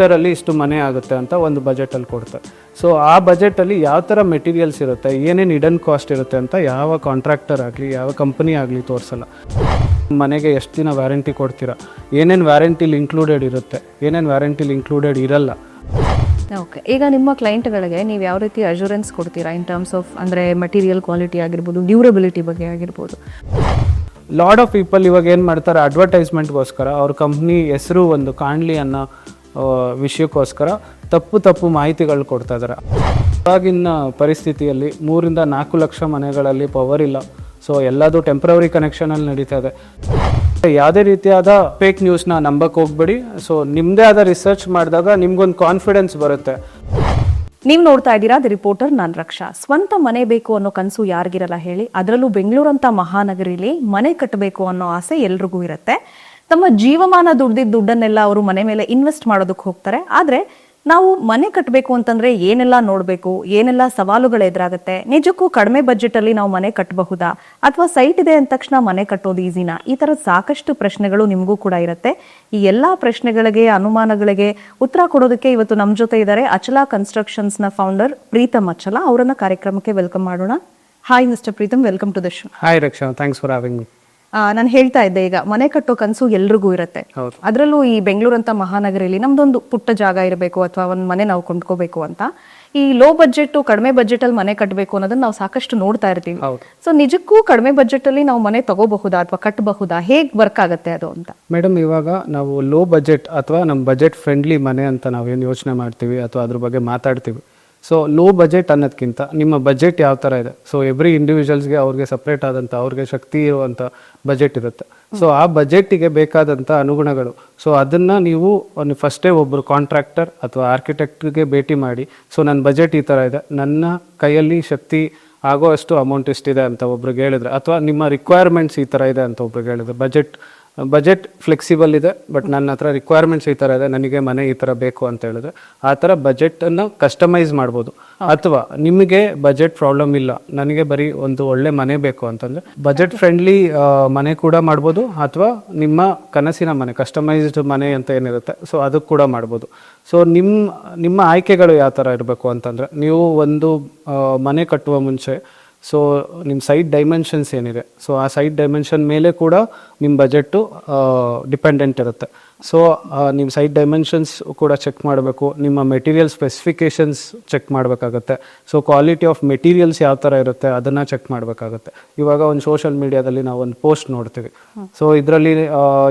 ಇದರಲ್ಲಿ ಇಷ್ಟು ಮನೆ ಆಗುತ್ತೆ ಅಂತ ಒಂದು ಬಜೆಟಲ್ಲಿ ಕೊಡ್ತಾರೆ. ಸೊ ಆ ಬಜೆಟಲ್ಲಿ ಯಾವ ಥರ ಮೆಟೀರಿಯಲ್ಸ್ ಇರುತ್ತೆ, ಏನೇನು ಹಿಡನ್ ಕಾಸ್ಟ್ ಇರುತ್ತೆ ಅಂತ ಯಾವ ಕಾಂಟ್ರಾಕ್ಟರ್ ಆಗಲಿ ಯಾವ ಕಂಪನಿ ಆಗಲಿ ತೋರಿಸಲ್ಲ. ಮನೆಗೆ ಎಷ್ಟು ದಿನ ವ್ಯಾರಂಟಿ ಕೊಡ್ತೀರಾ, ಏನೇನು ವ್ಯಾರಂಟಿಲಿ ಇನ್ಕ್ಲೂಡೆಡ್ ಇರುತ್ತೆ, ಏನೇನು ವ್ಯಾರಂಟಿಲಿ ಇನ್ಕ್ಲೂಡೆಡ್ ಇರಲ್ಲ. ಓಕೆ, ಈಗ ನಿಮ್ಮ ಕ್ಲೈಂಟ್ಗಳಿಗೆ ನೀವು ಯಾವ ರೀತಿ ಅಶ್ಯೂರೆನ್ಸ್ ಕೊಡ್ತೀರಾ ಇನ್ ಟರ್ಮ್ಸ್ ಆಫ್ ಅಂದರೆ ಮೆಟೀರಿಯಲ್ ಕ್ವಾಲಿಟಿ ಆಗಿರ್ಬೋದು, ಡ್ಯೂರಬಿಲಿಟಿ ಬಗ್ಗೆ ಆಗಿರ್ಬೋದು? ಲಾಟ್ ಆಫ್ ಪೀಪಲ್ ಇವಾಗ ಏನು ಮಾಡ್ತಾರೆ, ಅಡ್ವರ್ಟೈಸ್ಮೆಂಟ್ಗೋಸ್ಕರ ಅವ್ರ ಕಂಪ್ನಿ ಹೆಸರು ಒಂದು ಕಾಣಲಿ ಅನ್ನೋ ವಿಷಯಕ್ಕೋಸ್ಕರ ತಪ್ಪು ಮಾಹಿತಿಗಳು ಕೊಡ್ತಾ ಇದ್ದಾರೆ. ಇವಾಗಿನ ಪರಿಸ್ಥಿತಿಯಲ್ಲಿ 3-4 ಲಕ್ಷ ಮನೆಗಳಲ್ಲಿ ಪವರ್ ಇಲ್ಲ. ಸೊ ಎಲ್ಲದು ಟೆಂಪ್ರವರಿ ಕನೆಕ್ಷನಲ್ಲಿ ನಡೀತಾ ಇದೆ. ಯಾವುದೇ ರೀತಿಯಾದ ಫೇಕ್ ನ್ಯೂಸ್ನ ನಂಬಕ್ಕೆ ಹೋಗ್ಬೇಡಿ. ಸೊ ನಿಮ್ಮದೇ ಆದ ರಿಸರ್ಚ್ ಮಾಡಿದಾಗ ನಿಮ್ಗೊಂದು ಕಾನ್ಫಿಡೆನ್ಸ್ ಬರುತ್ತೆ. ನೀವು ನೋಡ್ತಾ ಇದ್ದೀರಾ ದಿ ರಿಪೋರ್ಟರ್, ನಾನು ರಕ್ಷಾ. ಸ್ವಂತ ಮನೆ ಬೇಕು ಅನ್ನೋ ಕನಸು ಯಾರಿಗಿರಲ್ಲ ಹೇಳಿ, ಅದರಲ್ಲೂ ಬೆಂಗಳೂರಂತ ಮಹಾನಗರಿಲಿ ಮನೆ ಕಟ್ಟಬೇಕು ಅನ್ನೋ ಆಸೆ ಎಲ್ರಿಗೂ ಇರುತ್ತೆ. ತಮ್ಮ ಜೀವಮಾನ ದುಡ್ಡನ್ನೆಲ್ಲ ಅವರು ಮನೆ ಮೇಲೆ ಇನ್ವೆಸ್ಟ್ ಮಾಡೋದಕ್ಕೆ ಹೋಗ್ತಾರೆ. ಆದರೆ ನಾವು ಮನೆ ಕಟ್ಟಬೇಕು ಅಂತಂದ್ರೆ ಏನೆಲ್ಲ ನೋಡಬೇಕು, ಏನೆಲ್ಲ ಸವಾಲುಗಳು ಎದುರಾಗುತ್ತೆ, ನಿಜಕ್ಕೂ ಕಡಿಮೆ ಬಜೆಟಲ್ಲಿ ನಾವು ಮನೆ ಕಟ್ಟಬಹುದಾ, ಅಥವಾ ಸೈಟ್ ಇದೆ ಅಂದ ತಕ್ಷಣ ಮನೆ ಕಟ್ಟೋದು ಈಸಿನಾ? ಈ ಥರದ ಸಾಕಷ್ಟು ಪ್ರಶ್ನೆಗಳು ನಿಮಗೂ ಕೂಡ ಇರುತ್ತೆ. ಈ ಎಲ್ಲ ಪ್ರಶ್ನೆಗಳಿಗೆ, ಅನುಮಾನಗಳಿಗೆ ಉತ್ತರ ಕೊಡೋದಕ್ಕೆ ಇವತ್ತು ನಮ್ಮ ಜೊತೆ ಇದ್ದಾರೆ ಅಚಲ ಕನ್ಸ್ಟ್ರಕ್ಷನ್ಸ್ನ ಫೌಂಡರ್ ಪ್ರೀತಮ್ ಅಚಲ. ಅವರನ್ನ ಕಾರ್ಯಕ್ರಮಕ್ಕೆ ವೆಲ್ಕಮ್ ಮಾಡೋಣ. Hi mister Preetham, welcome to the show. Hi Raksha, thanks for having me. ನಾನು ಹೇಳ್ತಾ ಇದ್ದೆ, ಈಗ ಮನೆ ಕಟ್ಟೋ ಕನಸು ಎಲ್ರಿಗೂ ಇರುತ್ತೆ. ಅದರಲ್ಲೂ ಈ ಬೆಂಗಳೂರಂತ ಮಹಾನಗರಿಯಲ್ಲಿ ನಮ್ದೊಂದು ಪುಟ್ಟ ಜಾಗ ಇರಬೇಕು ಅಥವಾ ಒಂದು ಮನೆ ನಾವು ಕೊಂಡ್ಕೋಬೇಕು ಅಂತ, ಈ ಲೋ ಬಜೆಟ್ ಕಡಿಮೆ ಬಜೆಟ್ ಅಲ್ಲಿ ಮನೆ ಕಟ್ಟಬೇಕು ಅನ್ನೋದನ್ನ ನಾವು ಸಾಕಷ್ಟು ನೋಡ್ತಾ ಇರ್ತೀವಿ. ಸೊ ನಿಜಕ್ಕೂ ಕಡಿಮೆ ಬಜೆಟ್ ಅಲ್ಲಿ ನಾವು ಮನೆ ತಗೋಬಹುದಾ ಅಥವಾ ಕಟ್ಟಬಹುದಾ, ಹೇಗ್ ವರ್ಕ್ ಆಗುತ್ತೆ ಅದು ಅಂತ? ಮೇಡಮ್, ಇವಾಗ ನಾವು ಲೋ ಬಜೆಟ್ ಅಥವಾ ನಮ್ಮ ಬಜೆಟ್ ಫ್ರೆಂಡ್ಲಿ ಮನೆ ಅಂತ ನಾವೇನು ಯೋಚನೆ ಮಾಡ್ತೀವಿ ಅಥವಾ ಅದ್ರ ಬಗ್ಗೆ ಮಾತಾಡ್ತೀವಿ. ಸೊ ಲೋ ಬಜೆಟ್ ಅನ್ನೋದಕ್ಕಿಂತ ನಿಮ್ಮ ಬಜೆಟ್ ಯಾವ ಥರ ಇದೆ, ಸೊ ಎವ್ರಿ ಇಂಡಿವಿಜುವಲ್ಸ್ಗೆ ಅವ್ರಿಗೆ ಸಪ್ರೇಟ್ ಆದಂಥ ಅವ್ರಿಗೆ ಶಕ್ತಿ ಇರುವಂಥ ಬಜೆಟ್ ಇರುತ್ತೆ. ಸೊ ಆ ಬಜೆಟಿಗೆ ಬೇಕಾದಂಥ ಅನುಗುಣಗಳು, ಸೊ ಅದನ್ನು ನೀವು ಫಸ್ಟೇ ಒಬ್ಬರು ಕಾಂಟ್ರಾಕ್ಟರ್ ಅಥವಾ ಆರ್ಕಿಟೆಕ್ಟ್ಗೆ ಭೇಟಿ ಮಾಡಿ, ಸೊ ನನ್ನ ಬಜೆಟ್ ಈ ಥರ ಇದೆ, ನನ್ನ ಕೈಯಲ್ಲಿ ಶಕ್ತಿ ಆಗೋ ಅಷ್ಟು ಅಮೌಂಟ್ ಎಷ್ಟಿದೆ ಅಂತ ಒಬ್ರಿಗೆ ಹೇಳಿದ್ರೆ, ಅಥವಾ ನಿಮ್ಮ ರಿಕ್ವೈರ್ಮೆಂಟ್ಸ್ ಈ ಥರ ಇದೆ ಅಂತ ಒಬ್ರಿಗೆ ಹೇಳಿದ್ರೆ, ಬಜೆಟ್ ಫ್ಲೆಕ್ಸಿಬಲ್ ಇದೆ ಬಟ್ ನನ್ನ ಹತ್ರ ರಿಕ್ವೈರ್ಮೆಂಟ್ಸ್ ಈ ಥರ ಇದೆ, ನನಗೆ ಮನೆ ಈ ಥರ ಬೇಕು ಅಂತ ಹೇಳಿದ್ರೆ ಆ ಥರ ಬಜೆಟನ್ನು ಕಸ್ಟಮೈಸ್ ಮಾಡ್ಬೋದು. ಅಥವಾ ನಿಮಗೆ ಬಜೆಟ್ ಪ್ರಾಬ್ಲಮ್ ಇಲ್ಲ, ನನಗೆ ಬರೀ ಒಂದು ಒಳ್ಳೆ ಮನೆ ಬೇಕು ಅಂತಂದರೆ ಬಜೆಟ್ ಫ್ರೆಂಡ್ಲಿ ಮನೆ ಕೂಡ ಮಾಡ್ಬೋದು. ಅಥವಾ ನಿಮ್ಮ ಕನಸಿನ ಮನೆ, ಕಸ್ಟಮೈಸ್ಡ್ ಮನೆ ಅಂತ ಏನಿರುತ್ತೆ, ಸೊ ಅದಕ್ಕೆ ಕೂಡ ಮಾಡ್ಬೋದು. ಸೊ ನಿಮ್ಮ ಆಯ್ಕೆಗಳು ಯಾವ ಥರ ಇರಬೇಕು ಅಂತಂದರೆ, ನೀವು ಒಂದು ಮನೆ ಕಟ್ಟುವ ಮುಂಚೆ ಸೊ ನಿಮ್ಮ ಸೈಟ್ ಡೈಮೆನ್ಷನ್ಸ್ ಏನಿದೆ, ಸೊ ಆ ಸೈಟ್ ಡೈಮೆನ್ಷನ್ ಮೇಲೆ ಕೂಡ ನಿಮ್ಮ ಬಜೆಟ್ಟು ಡಿಪೆಂಡೆಂಟ್ ಇರುತ್ತೆ. ಸೊ ನಿಮ್ಮ ಸೈಟ್ ಡೈಮೆನ್ಷನ್ಸ್ ಕೂಡ ಚೆಕ್ ಮಾಡಬೇಕು. ನಿಮ್ಮ ಮೆಟೀರಿಯಲ್ ಸ್ಪೆಸಿಫಿಕೇಷನ್ಸ್ ಚೆಕ್ ಮಾಡಬೇಕಾಗತ್ತೆ. ಸೊ ಕ್ವಾಲಿಟಿ ಆಫ್ ಮೆಟೀರಿಯಲ್ಸ್ ಯಾವ ಥರ ಇರುತ್ತೆ ಅದನ್ನು ಚೆಕ್ ಮಾಡಬೇಕಾಗತ್ತೆ. ಇವಾಗ ಒಂದು ಸೋಷಿಯಲ್ ಮೀಡಿಯಾದಲ್ಲಿ ನಾವು ಒಂದು ಪೋಸ್ಟ್ ನೋಡ್ತೀವಿ, ಸೊ ಇದರಲ್ಲಿ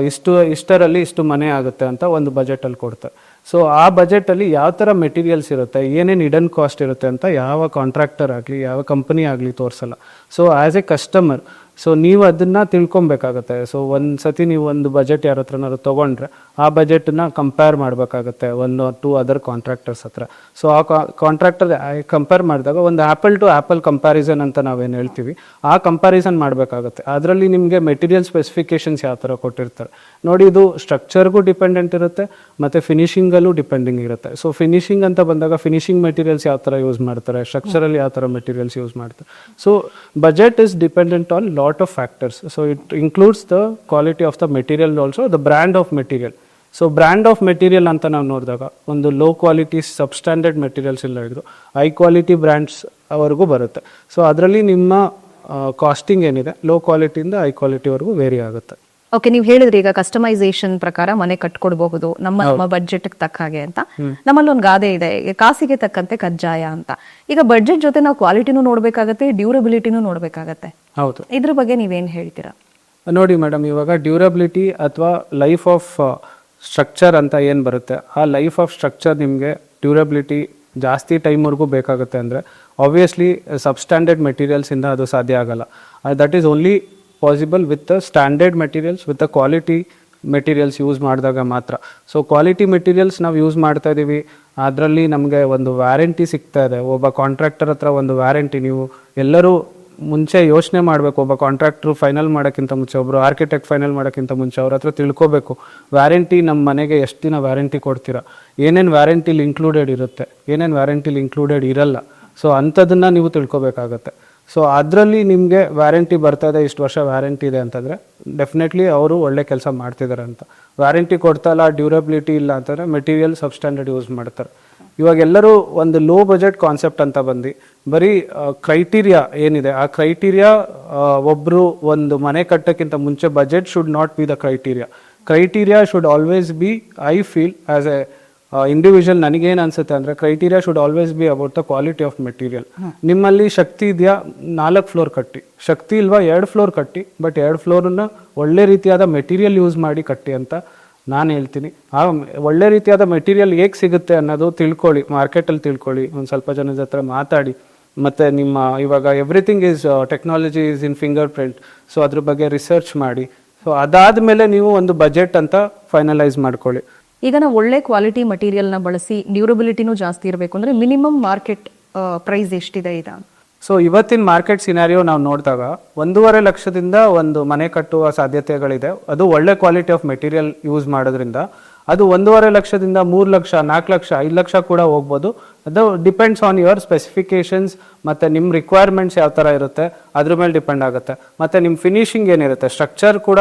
ಇಷ್ಟರಲ್ಲಿ ಇಷ್ಟು ಮನೆ ಆಗುತ್ತೆ ಅಂತ ಒಂದು ಬಜೆಟಲ್ಲಿ ಕೊಡ್ತಾರೆ. ಸೊ ಆ ಬಜೆಟಲ್ಲಿ ಯಾವ ಥರ ಮೆಟೀರಿಯಲ್ಸ್ ಇರುತ್ತೆ, ಏನೇನು ಹಿಡನ್ ಕಾಸ್ಟ್ ಇರುತ್ತೆ ಅಂತ ಯಾವ ಕಾಂಟ್ರಾಕ್ಟರ್ ಆಗಲಿ ಯಾವ ಕಂಪನಿ ಆಗಲಿ ತೋರಿಸಲ್ಲ. So as a customer, so ನೀವು ಅದನ್ನು ತಿಳ್ಕೊಬೇಕಾಗತ್ತೆ. ಸೊ ಒಂದು ಸತಿ ನೀವು ಒಂದು ಬಜೆಟ್ ಯಾರ ಹತ್ರನಾದ್ರು ತೊಗೊಂಡ್ರೆ ಆ ಬಜೆಟನ್ನ ಕಂಪೇರ್ ಮಾಡಬೇಕಾಗತ್ತೆ 1 or 2 ಅದರ್ ಕಾಂಟ್ರಾಕ್ಟರ್ಸ್ ಹತ್ರ. ಸೊ ಆ ಕಾಂಟ್ರಾಕ್ಟರ್ ಕಂಪೇರ್ ಮಾಡಿದಾಗ ಒಂದು ಆ್ಯಪಲ್ ಟು ಆ್ಯಪಲ್ ಕಂಪ್ಯಾರಿಸನ್ ಅಂತ ನಾವೇನು ಹೇಳ್ತೀವಿ, ಆ ಕಂಪ್ಯಾರಿಸನ್ ಮಾಡಬೇಕಾಗತ್ತೆ. ಅದರಲ್ಲಿ ನಿಮಗೆ ಮೆಟೀರಿಯಲ್ ಸ್ಪೆಸಿಫಿಕೇಷನ್ಸ್ ಯಾವ ಥರ ಕೊಟ್ಟಿರ್ತಾರೆ ನೋಡಿ. ಇದು ಸ್ಟ್ರಕ್ಚರ್ಗೂ ಡಿಪೆಂಡೆಂಟ್ ಇರುತ್ತೆ ಮತ್ತು ಫಿನಿಶಿಂಗಲ್ಲೂ ಡಿಪೆಂಡಿಂಗ್ ಇರುತ್ತೆ. ಸೊ ಫಿನಿಶಿಂಗ್ ಅಂತ ಬಂದಾಗ ಫಿನಿಶಿಂಗ್ ಮೆಟೀರಿಯಲ್ಸ್ ಯಾವ ಥರ ಯೂಸ್ ಮಾಡ್ತಾರೆ, ಸ್ಟ್ರಕ್ಚರಲ್ಲಿ ಯಾವ ಥರ ಮೆಟೀರಿಯಲ್ಸ್ ಯೂಸ್ ಮಾಡ್ತಾರೆ. So budget is dependent on lot of factors. So it includes the quality of the material, also the brand of material. So brand of material ಅಂತ ನಾವು ನೋಡಿದಾಗ ಒಂದು ಲೋ ಕ್ವಾಲಿಟಿ ಸಬ್ಸ್ಟ್ಯಾಂಡರ್ಡ್ ಮೆಟೀರಿಯಲ್ಸ್ ಇಲ್ಲ ಹಿಡಿದು high quality brands ಅವರೆಗೂ ಬರುತ್ತೆ. So ಅದರಲ್ಲಿ ನಿಮ್ಮ casting ಏನಿದೆ ಲೋ ಕ್ವಾಲಿಟಿಯಿಂದ ಹೈ ಕ್ವಾಲಿಟಿವರೆಗೂ ವೇರಿ ಆಗುತ್ತೆ. ಓಕೆ, ನೀವು ಹೇಳಿದ್ರಿ ಈಗ ಕಸ್ಟಮೈಸೇಷನ್ ಪ್ರಕಾರ ಮನೆ ಕಟ್ಕೊಡ್ಬಹುದು ನಮ್ಮ ಬಡ್ಜೆಟ್ ತಕ್ಕ ಹಾಗೆ ಅಂತ. ನಮ್ಮಲ್ಲಿ ಒಂದು ಗಾದೆ ಇದೆ, ಕಾಸಿಗೆ ತಕ್ಕಂತೆ ಕಜ್ಜಾಯ ಅಂತ. ಈಗ ಬಡ್ಜೆಟ್ ಜೊತೆ ನಾವು ಕ್ವಾಲಿಟಿನೂ ನೋಡ್ಬೇಕಾಗತ್ತೆ, ಡ್ಯೂರಬಿಲಿಟಿನೂ ನೋಡ್ಬೇಕಾಗತ್ತೆ. ಹೌದು, ಇದ್ರ ಬಗ್ಗೆ ನೀವೇನು ಹೇಳ್ತೀರಾ? ನೋಡಿ ಮೇಡಮ್, ಇವಾಗ ಡ್ಯೂರಬಿಲಿಟಿ ಅಥವಾ ಲೈಫ್ ಆಫ್ ಸ್ಟ್ರಕ್ಚರ್ ಅಂತ ಏನು ಬರುತ್ತೆ, ಆ ಲೈಫ್ ಆಫ್ ಸ್ಟ್ರಕ್ಚರ್ ನಿಮಗೆ ಡ್ಯೂರಬಿಲಿಟಿ ಜಾಸ್ತಿ ಟೈಮ್ವರೆಗೂ ಬೇಕಾಗುತ್ತೆ ಅಂದರೆ ಆಬ್ವಿಯಸ್ಲಿ ಸಬ್ಸ್ಟ್ಯಾಂಡರ್ಡ್ ಮೆಟೀರಿಯಲ್ಸಿಂದ ಅದು ಸಾಧ್ಯ ಆಗಲ್ಲ. That is only possible with the standard materials, with the quality materials use ಮಾಡಿದಾಗ ಮಾತ್ರ. ಸೊ ಕ್ವಾಲಿಟಿ ಮೆಟೀರಿಯಲ್ಸ್ ನಾವು ಯೂಸ್ ಮಾಡ್ತಾ ಇದ್ದೀವಿ, ಅದರಲ್ಲಿ ನಮಗೆ ಒಂದು ವ್ಯಾರಂಟಿ ಸಿಗ್ತಾ ಇದೆ. ಒಬ್ಬ ಕಾಂಟ್ರಾಕ್ಟರ್ ಹತ್ರ ಒಂದು ವ್ಯಾರಂಟಿ, ನೀವು ಎಲ್ಲರೂ ಮುಂಚೆ ಯೋಚನೆ ಮಾಡಬೇಕು. ಒಬ್ಬ ಕಾಂಟ್ರಾಕ್ಟ್ರು ಫೈನಲ್ ಮಾಡೋಕ್ಕಿಂತ ಮುಂಚೆ, ಒಬ್ಬರು ಆರ್ಕಿಟೆಕ್ಟ್ ಫೈನಲ್ ಮಾಡೋಕ್ಕಿಂತ ಮುಂಚೆ ಅವ್ರ ಹತ್ರ ತಿಳ್ಕೊಬೇಕು, ವ್ಯಾರಂಟಿ ನಮ್ಮ ಮನೆಗೆ ಎಷ್ಟು ದಿನ ವ್ಯಾರಂಟಿ ಕೊಡ್ತೀರಾ, ಏನೇನು ವ್ಯಾರಂಟಿಲಿ ಇನ್ಕ್ಲೂಡೆಡ್ ಇರುತ್ತೆ, ಏನೇನು ವ್ಯಾರಂಟಿಲಿ ಇನ್ಕ್ಲೂಡೆಡ್ ಇರಲ್ಲ. ಸೊ ಅಂಥದನ್ನು ನೀವು ತಿಳ್ಕೊಬೇಕಾಗತ್ತೆ. ಸೊ ಅದರಲ್ಲಿ ನಿಮಗೆ ವ್ಯಾರಂಟಿ ಬರ್ತಾ ಇದೆ, ಇಷ್ಟು ವರ್ಷ ವ್ಯಾರಂಟಿ ಇದೆ ಅಂತಂದರೆ ಡೆಫಿನೆಟ್ಲಿ ಅವರು ಒಳ್ಳೆ ಕೆಲಸ ಮಾಡ್ತಿದ್ದಾರೆ ಅಂತ. ವ್ಯಾರಂಟಿ ಕೊಡ್ತಾ ಇಲ್ಲ, ಡ್ಯೂರಬಿಲಿಟಿ ಇಲ್ಲ ಅಂತಂದರೆ ಮೆಟೀರಿಯಲ್ ಸಬ್ಸ್ಟ್ಯಾಂಡರ್ಡ್ ಯೂಸ್ ಮಾಡ್ತಾರೆ. ಇವಾಗ ಎಲ್ಲರೂ ಒಂದು ಲೋ ಬಜೆಟ್ ಕಾನ್ಸೆಪ್ಟ್ ಅಂತ ಬಂದು ಬರೀ ಕ್ರೈಟೀರಿಯಾ ಏನಿದೆ ಆ ಕ್ರೈಟೀರಿಯಾ, ಒಬ್ಬರು ಒಂದು ಮನೆ ಕಟ್ಟೋಕ್ಕಿಂತ ಮುಂಚೆ budget should not be the criteria should always B, I feel as A individual ನನಗೇನು ಅನ್ಸುತ್ತೆ ಅಂದರೆ criteria should always B about the quality of material. ನಿಮ್ಮಲ್ಲಿ ಶಕ್ತಿ ಇದೆಯಾ 4 ಫ್ಲೋರ್ ಕಟ್ಟಿ, ಶಕ್ತಿ ಇಲ್ವಾ 2 ಫ್ಲೋರ್ ಕಟ್ಟಿ, ಬಟ್ 2 ಫ್ಲೋರನ್ನ ಒಳ್ಳೆ ರೀತಿಯಾದ ಮೆಟೀರಿಯಲ್ ಯೂಸ್ ಮಾಡಿ ಕಟ್ಟಿ ಅಂತ ನಾನು ಹೇಳ್ತೀನಿ. ಆ ಒಳ್ಳೆ ರೀತಿಯಾದ ಮೆಟೀರಿಯಲ್ ಹೇಗೆ ಸಿಗುತ್ತೆ ಅನ್ನೋದು ತಿಳ್ಕೊಳ್ಳಿ, ಮಾರ್ಕೆಟಲ್ಲಿ ತಿಳ್ಕೊಳ್ಳಿ, ಒಂದು ಸ್ವಲ್ಪ ಜನದ ಹತ್ರ ಮಾತಾಡಿ. ಮತ್ತು ನಿಮ್ಮ ಇವಾಗ everything is technology is in finger print, so ಅದ್ರ ಬಗ್ಗೆ ರಿಸರ್ಚ್ ಮಾಡಿ. ಸೊ ಅದಾದಮೇಲೆ ನೀವು ಒಂದು ಬಜೆಟ್ ಅಂತ ಫೈನಲೈಸ್ ಮಾಡ್ಕೊಳ್ಳಿ. ಈಗ ನಾವು ಒಳ್ಳೆ ಕ್ವಾಲಿಟಿ ಮಟೀರಿಯಲ್ನ ಬಳಸಿ ಡ್ಯೂರಬಿಲಿಟಿನೂ ಜಾಸ್ತಿ ಇರಬೇಕು ಅಂದರೆ ಮಿನಿಮಮ್ ಮಾರ್ಕೆಟ್ ಪ್ರೈಸ್ ಎಷ್ಟಿದೆ ಈಗ? ಸೊ ಇವತ್ತಿನ ಮಾರ್ಕೆಟ್ ಸಿನಾರಿಯೋ ನಾವು ನೋಡಿದಾಗ 1.5 ಲಕ್ಷದಿಂದ ಒಂದು ಮನೆ ಕಟ್ಟುವ ಸಾಧ್ಯತೆಗಳಿದೆ. ಅದು ಒಳ್ಳೆ ಕ್ವಾಲಿಟಿ ಆಫ್ ಮೆಟೀರಿಯಲ್ ಯೂಸ್ ಮಾಡೋದ್ರಿಂದ ಅದು 1.5 ಲಕ್ಷದಿಂದ 3 ಲಕ್ಷ, 4 ಲಕ್ಷ, 5 ಲಕ್ಷ ಕೂಡ ಹೋಗ್ಬೋದು. ಅದು ಡಿಪೆಂಡ್ಸ್ ಆನ್ ಯುವರ್ ಸ್ಪೆಸಿಫಿಕೇಶನ್ಸ್ ಮತ್ತು ನಿಮ್ಮ ರಿಕ್ವೈರ್ಮೆಂಟ್ಸ್ ಯಾವ ಥರ ಇರುತ್ತೆ ಅದ್ರ ಮೇಲೆ ಡಿಪೆಂಡ್ ಆಗುತ್ತೆ. ಮತ್ತು ನಿಮ್ಮ ಫಿನಿಶಿಂಗ್ ಏನಿರುತ್ತೆ, ಸ್ಟ್ರಕ್ಚರ್ ಕೂಡ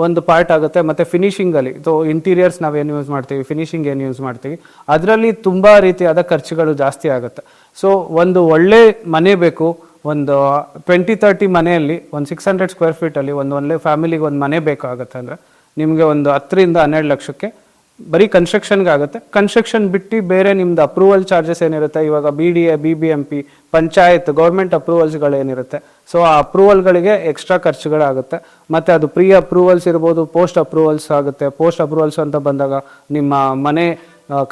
ಒಂದು ಪಾರ್ಟ್ ಆಗುತ್ತೆ. ಮತ್ತು ಫಿನಿಶಿಂಗಲ್ಲಿ ಇಂಟೀರಿಯರ್ಸ್ ನಾವೇನು ಯೂಸ್ ಮಾಡ್ತೀವಿ, ಫಿನಿಶಿಂಗ್ ಏನು ಯೂಸ್ ಮಾಡ್ತೀವಿ, ಅದರಲ್ಲಿ ತುಂಬ ರೀತಿಯಾದ ಖರ್ಚುಗಳು ಜಾಸ್ತಿ ಆಗುತ್ತೆ. ಸೊ ಒಂದು ಒಳ್ಳೆ ಮನೆ ಬೇಕು, ಒಂದು 20-30 ಮನೆಯಲ್ಲಿ ಒಂದು 600 ಸ್ಕ್ವೇರ್ ಫೀಟಲ್ಲಿ ಒಂದು ಒಳ್ಳೆ ಫ್ಯಾಮಿಲಿಗೆ ಒಂದು ಮನೆ ಬೇಕಾಗುತ್ತೆ ಅಂದರೆ ನಿಮಗೆ ಒಂದು 10ರಿಂದ 12 ಲಕ್ಷಕ್ಕೆ ಬರೀ ಕನ್ಸ್ಟ್ರಕ್ಷನ್ಗೆ ಆಗುತ್ತೆ. ಕನ್ಸ್ಟ್ರಕ್ಷನ್ ಬಿಟ್ಟು ಬೇರೆ ನಿಮ್ದು ಅಪ್ರೂವಲ್ ಚಾರ್ಜಸ್ ಏನಿರುತ್ತೆ, ಇವಾಗ BDA, BBMP, ಪಂಚಾಯತ್, ಗೌರ್ಮೆಂಟ್ ಅಪ್ರೂವಲ್ಸ್ಗಳೇನಿರುತ್ತೆ, ಸೊ ಆ ಅಪ್ರೂವಲ್ಗಳಿಗೆ ಎಕ್ಸ್ಟ್ರಾ ಖರ್ಚುಗಳಾಗುತ್ತೆ. ಮತ್ತು ಅದು ಪ್ರೀ ಅಪ್ರೂವಲ್ಸ್ ಇರ್ಬೋದು, ಪೋಸ್ಟ್ ಅಪ್ರೂವಲ್ಸ್ ಆಗುತ್ತೆ. ಪೋಸ್ಟ್ ಅಪ್ರೂವಲ್ಸ್ ಅಂತ ಬಂದಾಗ ನಿಮ್ಮ ಮನೆ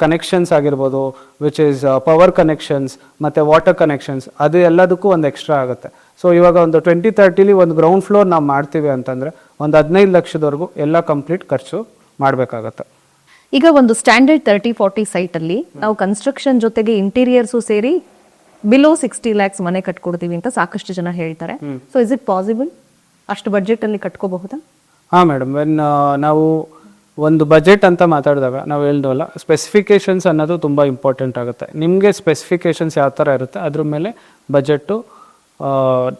ಕನೆಕ್ಷನ್ಸ್ ಆಗಿರ್ಬೋದು, ವಿಚ್ ಈಸ್ ಪವರ್ ಕನೆಕ್ಷನ್ಸ್ ಮತ್ತು ವಾಟರ್ ಕನೆಕ್ಷನ್ಸ್, ಅದು ಎಲ್ಲದಕ್ಕೂ ಒಂದು ಎಕ್ಸ್ಟ್ರಾ ಆಗುತ್ತೆ. ಸೊ ಇವಾಗ ಒಂದು 20-30ಲಿ ಒಂದು ಗ್ರೌಂಡ್ ಫ್ಲೋರ್ ನಾವು ಮಾಡ್ತೀವಿ ಅಂತಂದರೆ ಒಂದು 15 ಲಕ್ಷದವರೆಗೂ ಎಲ್ಲ ಕಂಪ್ಲೀಟ್ ಖರ್ಚು ಮಾಡಬೇಕಾಗತ್ತೆ. ಈಗ ಒಂದು ಸ್ಟ್ಯಾಂಡರ್ಡ್ 30-40 ಸೈಟಲ್ಲಿ ನಾವು ಕನ್ಸ್ಟ್ರಕ್ಷನ್ ಜೊತೆಗೆ ಇಂಟೀರಿಯರ್ಸು ಸೇರಿ ಬಿಲೋ 60 ಲ್ಯಾಕ್ಸ್ ಮನೆ ಕಟ್ಕೊಡ್ತೀವಿ ಅಂತ ಸಾಕಷ್ಟು ಜನ ಹೇಳ್ತಾರೆ. So is it possible? ಅಷ್ಟು ಬಜೆಟಲ್ಲಿ ಕಟ್ಕೋಬಹುದಾ? ಹಾಂ ಮೇಡಮ್, ನಾವು ಒಂದು ಬಜೆಟ್ ಅಂತ ಮಾತಾಡಿದಾಗ ನಾವು ಹೇಳ್ದವಲ್ಲ, ಸ್ಪೆಸಿಫಿಕೇಷನ್ಸ್ ಅನ್ನೋದು ತುಂಬ ಇಂಪಾರ್ಟೆಂಟ್ ಆಗುತ್ತೆ. ನಿಮಗೆ ಸ್ಪೆಸಿಫಿಕೇಷನ್ಸ್ ಯಾವ ಥರ ಇರುತ್ತೆ ಅದ್ರ ಮೇಲೆ ಬಜೆಟ್ಟು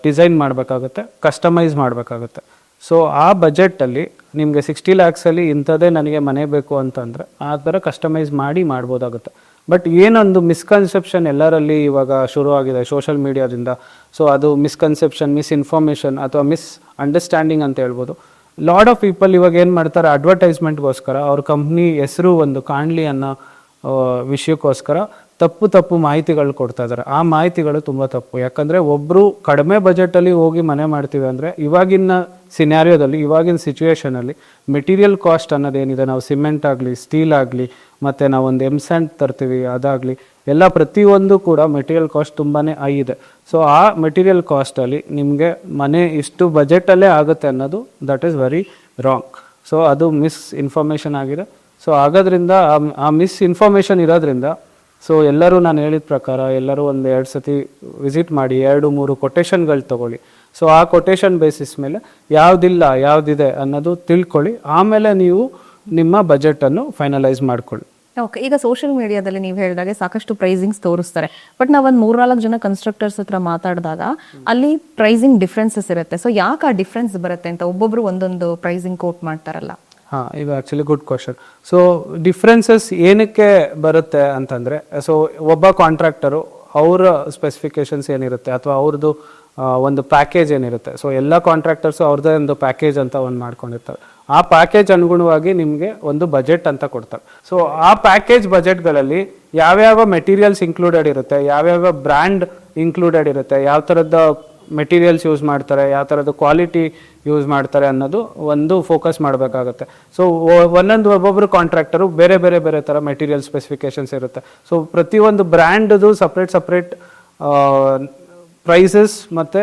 ಡಿಸೈನ್ ಮಾಡಬೇಕಾಗುತ್ತೆ, ಕಸ್ಟಮೈಸ್ ಮಾಡಬೇಕಾಗುತ್ತೆ. ಸೊ ಆ ಬಜೆಟಲ್ಲಿ ನಿಮಗೆ 60 ಲ್ಯಾಕ್ಸಲ್ಲಿ ಇಂಥದ್ದೇ ನನಗೆ ಮನೆ ಬೇಕು ಅಂತಂದರೆ ಆ ಥರ ಕಸ್ಟಮೈಸ್ ಮಾಡ್ಬೋದಾಗುತ್ತೆ. ಬಟ್ ಏನೊಂದು ಮಿಸ್ಕನ್ಸೆಪ್ಷನ್ ಎಲ್ಲರಲ್ಲಿ ಇವಾಗ ಶುರು ಆಗಿದೆ ಸೋಷಲ್ ಮೀಡಿಯಾದಿಂದ. ಸೊ ಅದು ಮಿಸ್ಕನ್ಸೆಪ್ಷನ್, ಮಿಸ್ಇನ್ಫಾರ್ಮೇಷನ್ ಅಥವಾ ಮಿಸ್ ಅಂಡರ್ಸ್ಟ್ಯಾಂಡಿಂಗ್ ಅಂತ ಹೇಳ್ಬೋದು. ಲಾಟ್ ಆಫ್ ಪೀಪಲ್ ಇವಾಗ ಏನು ಮಾಡ್ತಾರೆ, ಅಡ್ವರ್ಟೈಸ್ಮೆಂಟ್ಗೋಸ್ಕರ ಅವ್ರ ಕಂಪ್ನಿ ಹೆಸರು ಒಂದು ಕಾಣಲಿ ಅನ್ನೋ ವಿಷಯಕ್ಕೋಸ್ಕರ ತಪ್ಪು ಮಾಹಿತಿಗಳು ಕೊಡ್ತಾ ಇದ್ದಾರೆ. ಆ ಮಾಹಿತಿಗಳು ತುಂಬ ತಪ್ಪು. ಯಾಕಂದರೆ ಒಬ್ಬರು ಕಡಿಮೆ ಬಜೆಟಲ್ಲಿ ಹೋಗಿ ಮನೆ ಮಾಡ್ತೀವಿ ಅಂದರೆ ಇವಾಗಿನ ಸಿನ್ಯಾರಿಯೋದಲ್ಲಿ, ಇವಾಗಿನ ಸಿಚುವೇಷನಲ್ಲಿ ಮೆಟೀರಿಯಲ್ ಕಾಸ್ಟ್ ಅನ್ನೋದೇನಿದೆ, ನಾವು ಸಿಮೆಂಟ್ ಆಗಲಿ, ಸ್ಟೀಲ್ ಆಗಲಿ, ಮತ್ತು ನಾವೊಂದು ಎಮ್ಸ್ಯಾಂಡ್ ತರ್ತೀವಿ ಅದಾಗಲಿ, ಎಲ್ಲ ಪ್ರತಿಯೊಂದು ಕೂಡ ಮೆಟೀರಿಯಲ್ ಕಾಸ್ಟ್ ತುಂಬಾ ಹೈ ಇದೆ. ಸೊ ಆ ಮೆಟೀರಿಯಲ್ ಕಾಸ್ಟಲ್ಲಿ ನಿಮಗೆ ಮನೆ ಇಷ್ಟು ಬಜೆಟಲ್ಲೇ ಆಗುತ್ತೆ ಅನ್ನೋದು that is very wrong. So ಅದು ಮಿಸ್ಇನ್ಫಾರ್ಮೇಷನ್ ಆಗಿದೆ. ಸೊ ಆಗೋದ್ರಿಂದ ಆ ಮಿಸ್ಇನ್ಫಾರ್ಮೇಷನ್ ಇರೋದ್ರಿಂದ ಸೊ ಎಲ್ಲರೂ ನಾನು ಹೇಳಿದ ಪ್ರಕಾರ ಎಲ್ಲರೂ 1-2 ಸತಿ ವಿಸಿಟ್ ಮಾಡಿ 2-3 ಕೊಟೇಶನ್ಗಳು ತೊಗೊಳ್ಳಿ. ಸೊ ಆ ಕೊಟೇಶನ್ ಬೇಸಿಸ್ ಮೇಲೆ ಯಾವುದಿದೆ ಅನ್ನೋದು ತಿಳ್ಕೊಳ್ಳಿ. ಆಮೇಲೆ ನೀವು ನಿಮ್ಮ ಬಜೆಟನ್ನು ಫೈನಲೈಸ್ ಮಾಡ್ಕೊಳ್ಳಿ. ಓಕೆ, ಈಗ ಸೋಷಿಯಲ್ ಮೀಡಿಯಾದಲ್ಲಿ ನೀವು ಹೇಳಿದಾಗೆ ಸಾಕಷ್ಟು ಪ್ರೈಸಿಂಗ್ಸ್ ತೋರಿಸ್ತಾರೆ. ಬಟ್ ನಾವೊಂದು 3-4 ಜನ ಕನ್ಸ್ಟ್ರಕ್ಟರ್ಸ್ ಹತ್ರ ಮಾತಾಡಿದಾಗ ಅಲ್ಲಿ ಪ್ರೈಸಿಂಗ್ ಡಿಫ್ರೆನ್ಸಸ್ ಇರುತ್ತೆ. ಸೊ ಯಾಕೆ ಆ ಡಿಫ್ರೆನ್ಸ್ ಬರುತ್ತೆ ಅಂತ ಒಬ್ಬೊಬ್ರು ಒಂದೊಂದು ಪ್ರೈಸಿಂಗ್ ಕೋಟ್ ಮಾಡ್ತಾರಲ್ಲ. ಹಾಂ, ಇದು actually good question. So differences ಏನಕ್ಕೆ ಬರುತ್ತೆ ಅಂತಂದರೆ, ಸೊ ಒಬ್ಬ ಕಾಂಟ್ರಾಕ್ಟರು ಅವರ ಸ್ಪೆಸಿಫಿಕೇಶನ್ಸ್ ಏನಿರುತ್ತೆ ಅಥವಾ ಅವ್ರದ್ದು ಒಂದು ಪ್ಯಾಕೇಜ್ ಏನಿರುತ್ತೆ. ಸೊ ಎಲ್ಲ ಕಾಂಟ್ರಾಕ್ಟರ್ಸು ಅವ್ರದ್ದೇ ಒಂದು ಪ್ಯಾಕೇಜ್ ಅಂತ ಒಂದು ಮಾಡ್ಕೊಂಡಿರ್ತಾರೆ. ಆ ಪ್ಯಾಕೇಜ್ ಅನುಗುಣವಾಗಿ ನಿಮಗೆ ಒಂದು ಬಜೆಟ್ ಅಂತ ಕೊಡ್ತಾರೆ. ಸೊ ಆ ಪ್ಯಾಕೇಜ್ ಬಜೆಟ್ಗಳಲ್ಲಿ ಯಾವ್ಯಾವ ಮೆಟೀರಿಯಲ್ಸ್ ಇನ್ಕ್ಲೂಡೆಡ್ ಇರುತ್ತೆ, ಯಾವ್ಯಾವ ಬ್ರ್ಯಾಂಡ್ ಇನ್ಕ್ಲೂಡೆಡ್ ಇರುತ್ತೆ, ಯಾವ ಥರದ ಮೆಟೀರಿಯಲ್ಸ್ ಯೂಸ್ ಮಾಡ್ತಾರೆ, ಯಾವ ಥರದ ಕ್ವಾಲಿಟಿ ಯೂಸ್ ಮಾಡ್ತಾರೆ ಅನ್ನೋದು ಒಂದು ಫೋಕಸ್ ಮಾಡಬೇಕಾಗುತ್ತೆ. ಸೊ ಒಬ್ಬೊಬ್ಬರು ಕಾಂಟ್ರಾಕ್ಟರು ಬೇರೆ ಥರ ಮೆಟೀರಿಯಲ್ ಸ್ಪೆಸಿಫಿಕೇಶನ್ಸ್ ಇರುತ್ತೆ. ಸೊ ಪ್ರತಿಯೊಂದು ಬ್ರ್ಯಾಂಡ್ದು ಸಪ್ರೇಟ್ ಪ್ರೈಸಸ್ ಮತ್ತು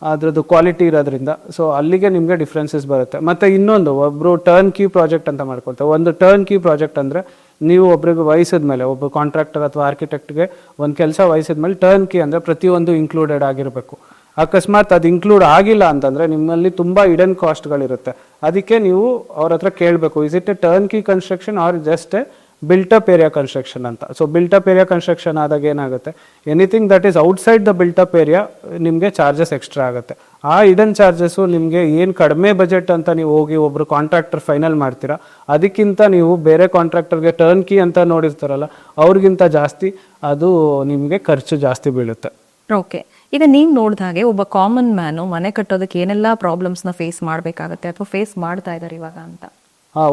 ಅದರದ್ದು ಕ್ವಾಲಿಟಿ ಇರೋದ್ರಿಂದ ಸೊ ಅಲ್ಲಿಗೆ ನಿಮಗೆ ಡಿಫ್ರೆನ್ಸಸ್ ಬರುತ್ತೆ. ಮತ್ತು ಇನ್ನೊಂದು, ಒಬ್ಬರು ಟರ್ನ್ ಕೀ ಪ್ರಾಜೆಕ್ಟ್ ಅಂತ ಮಾಡ್ಕೊಳ್ತಾರೆ. ಒಂದು ಟರ್ನ್ ಕೀ ಪ್ರಾಜೆಕ್ಟ್ ಅಂದರೆ ನೀವು ಒಬ್ರಿಗೆ ವಹಿಸಿದ ಮೇಲೆ, ಒಬ್ಬ ಕಾಂಟ್ರಾಕ್ಟರ್ ಅಥವಾ ಆರ್ಕಿಟೆಕ್ಟ್ಗೆ ಒಂದು ಕೆಲಸ ವಹಿಸಿದ ಮೇಲೆ ಟರ್ನ್ ಕೀ ಅಂದರೆ ಪ್ರತಿಯೊಂದು ಇನ್ಕ್ಲೂಡೆಡ್ ಆಗಿರಬೇಕು. ಅಕಸ್ಮಾತ್ ಅದು ಇನ್ಕ್ಲೂಡ್ ಆಗಿಲ್ಲ ಅಂತಂದರೆ ನಿಮ್ಮಲ್ಲಿ ತುಂಬ ಇಡನ್ ಕಾಸ್ಟ್ಗಳಿರುತ್ತೆ. ಅದಕ್ಕೆ ನೀವು ಅವ್ರ ಹತ್ರ ಕೇಳಬೇಕು, is it a turnkey construction or just a built-up area construction ಅಂತ. ಸೊ ಬಿಲ್ಟಪ್ ಏರಿಯಾ ಕನ್ಸ್ಟ್ರಕ್ಷನ್ ಆದಾಗ ಏನಾಗುತ್ತೆ, anything that is outside the built-up area ನಿಮಗೆ ಚಾರ್ಜಸ್ ಎಕ್ಸ್ಟ್ರಾ ಆಗುತ್ತೆ. ಆ ಹಿಡನ್ ಚಾರ್ಜಸ್ಸು ನಿಮಗೆ ಏನು ಕಡಿಮೆ ಬಜೆಟ್ ಅಂತ ನೀವು ಹೋಗಿ ಒಬ್ರು ಕಾಂಟ್ರಾಕ್ಟರ್ ಫೈನಲ್ ಮಾಡ್ತೀರಾ, ಅದಕ್ಕಿಂತ ನೀವು ಬೇರೆ ಕಾಂಟ್ರಾಕ್ಟರ್ಗೆ ಟರ್ನ್ ಕೀ ಅಂತ ನೋಡಿರ್ತಾರಲ್ಲ ಅವ್ರಿಗಿಂತ ಜಾಸ್ತಿ ಅದು ನಿಮಗೆ ಖರ್ಚು ಜಾಸ್ತಿ ಬೀಳುತ್ತೆ. ಓಕೆ, ಈಗ ನೀವು ನೋಡಿದ ಹಾಗೆ ಒಬ್ಬ ಕಾಮನ್ ಮ್ಯಾನು ಮನೆ ಕಟ್ಟೋದಕ್ಕೆ ಏನೆಲ್ಲ ಪ್ರಾಬ್ಲಮ್ಸ್ನ ಫೇಸ್ ಮಾಡಬೇಕಾಗುತ್ತೆ ಅಥವಾ ಫೇಸ್ ಮಾಡ್ತಾ ಇದ್ದಾರೆ ಇವಾಗ ಅಂತ?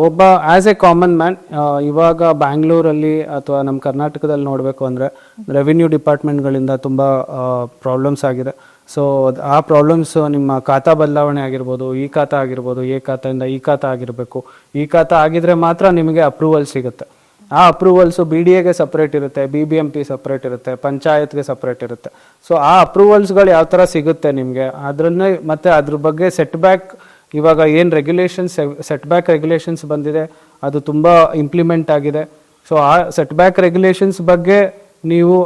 ಒಬ್ಬ ಆ್ಯಸ್ ಎ ಕಾಮನ್ ಮ್ಯಾನ್ ಇವಾಗ ಬ್ಯಾಂಗ್ಳೂರಲ್ಲಿ ಅಥವಾ ನಮ್ಮ ಕರ್ನಾಟಕದಲ್ಲಿ ನೋಡಬೇಕು ಅಂದರೆ ರೆವಿನ್ಯೂ ಡಿಪಾರ್ಟ್ಮೆಂಟ್ಗಳಿಂದ ತುಂಬ ಪ್ರಾಬ್ಲಮ್ಸ್ ಆಗಿದೆ. ಸೊ ಆ ಪ್ರಾಬ್ಲಮ್ಸ್ ನಿಮ್ಮ ಖಾತಾ ಬದಲಾವಣೆ ಆಗಿರ್ಬೋದು, ಈ ಖಾತಾ ಆಗಿರ್ಬೋದು, ಎ ಖಾತೆಯಿಂದ ಈ ಖಾತಾ ಆಗಿರಬೇಕು. ಈ ಖಾತಾ ಆಗಿದ್ರೆ ಮಾತ್ರ ನಿಮಗೆ ಅಪ್ರೂವಲ್ ಸಿಗುತ್ತೆ. ಆ ಅಪ್ರೂವಲ್ಸು BDAಗೆ ಸಪ್ರೇಟ್ ಇರುತ್ತೆ, BBMP ಸಪ್ರೇಟ್ ಇರುತ್ತೆ, ಪಂಚಾಯತ್ಗೆ ಸಪ್ರೇಟ್ ಇರುತ್ತೆ. ಸೊ ಆ ಅಪ್ರೂವಲ್ಸ್ಗಳು ಯಾವ ಥರ ಸಿಗುತ್ತೆ ನಿಮಗೆ ಅದರನ್ನೇ, ಮತ್ತು ಅದ್ರ ಬಗ್ಗೆ ಸೆಟ್ ಬ್ಯಾಕ್ ಇವಾಗ ಏನು ಸೆಟ್ ಬ್ಯಾಕ್ ರೆಗ್ಯುಲೇಷನ್ಸ್ ಬಂದಿದೆ ಅದು ತುಂಬ ಇಂಪ್ಲಿಮೆಂಟ್ ಆಗಿದೆ. ಸೊ ಆ ಸೆಟ್ ಬ್ಯಾಕ್ ರೆಗ್ಯುಲೇಷನ್ಸ್ ಬಗ್ಗೆ ನೀವು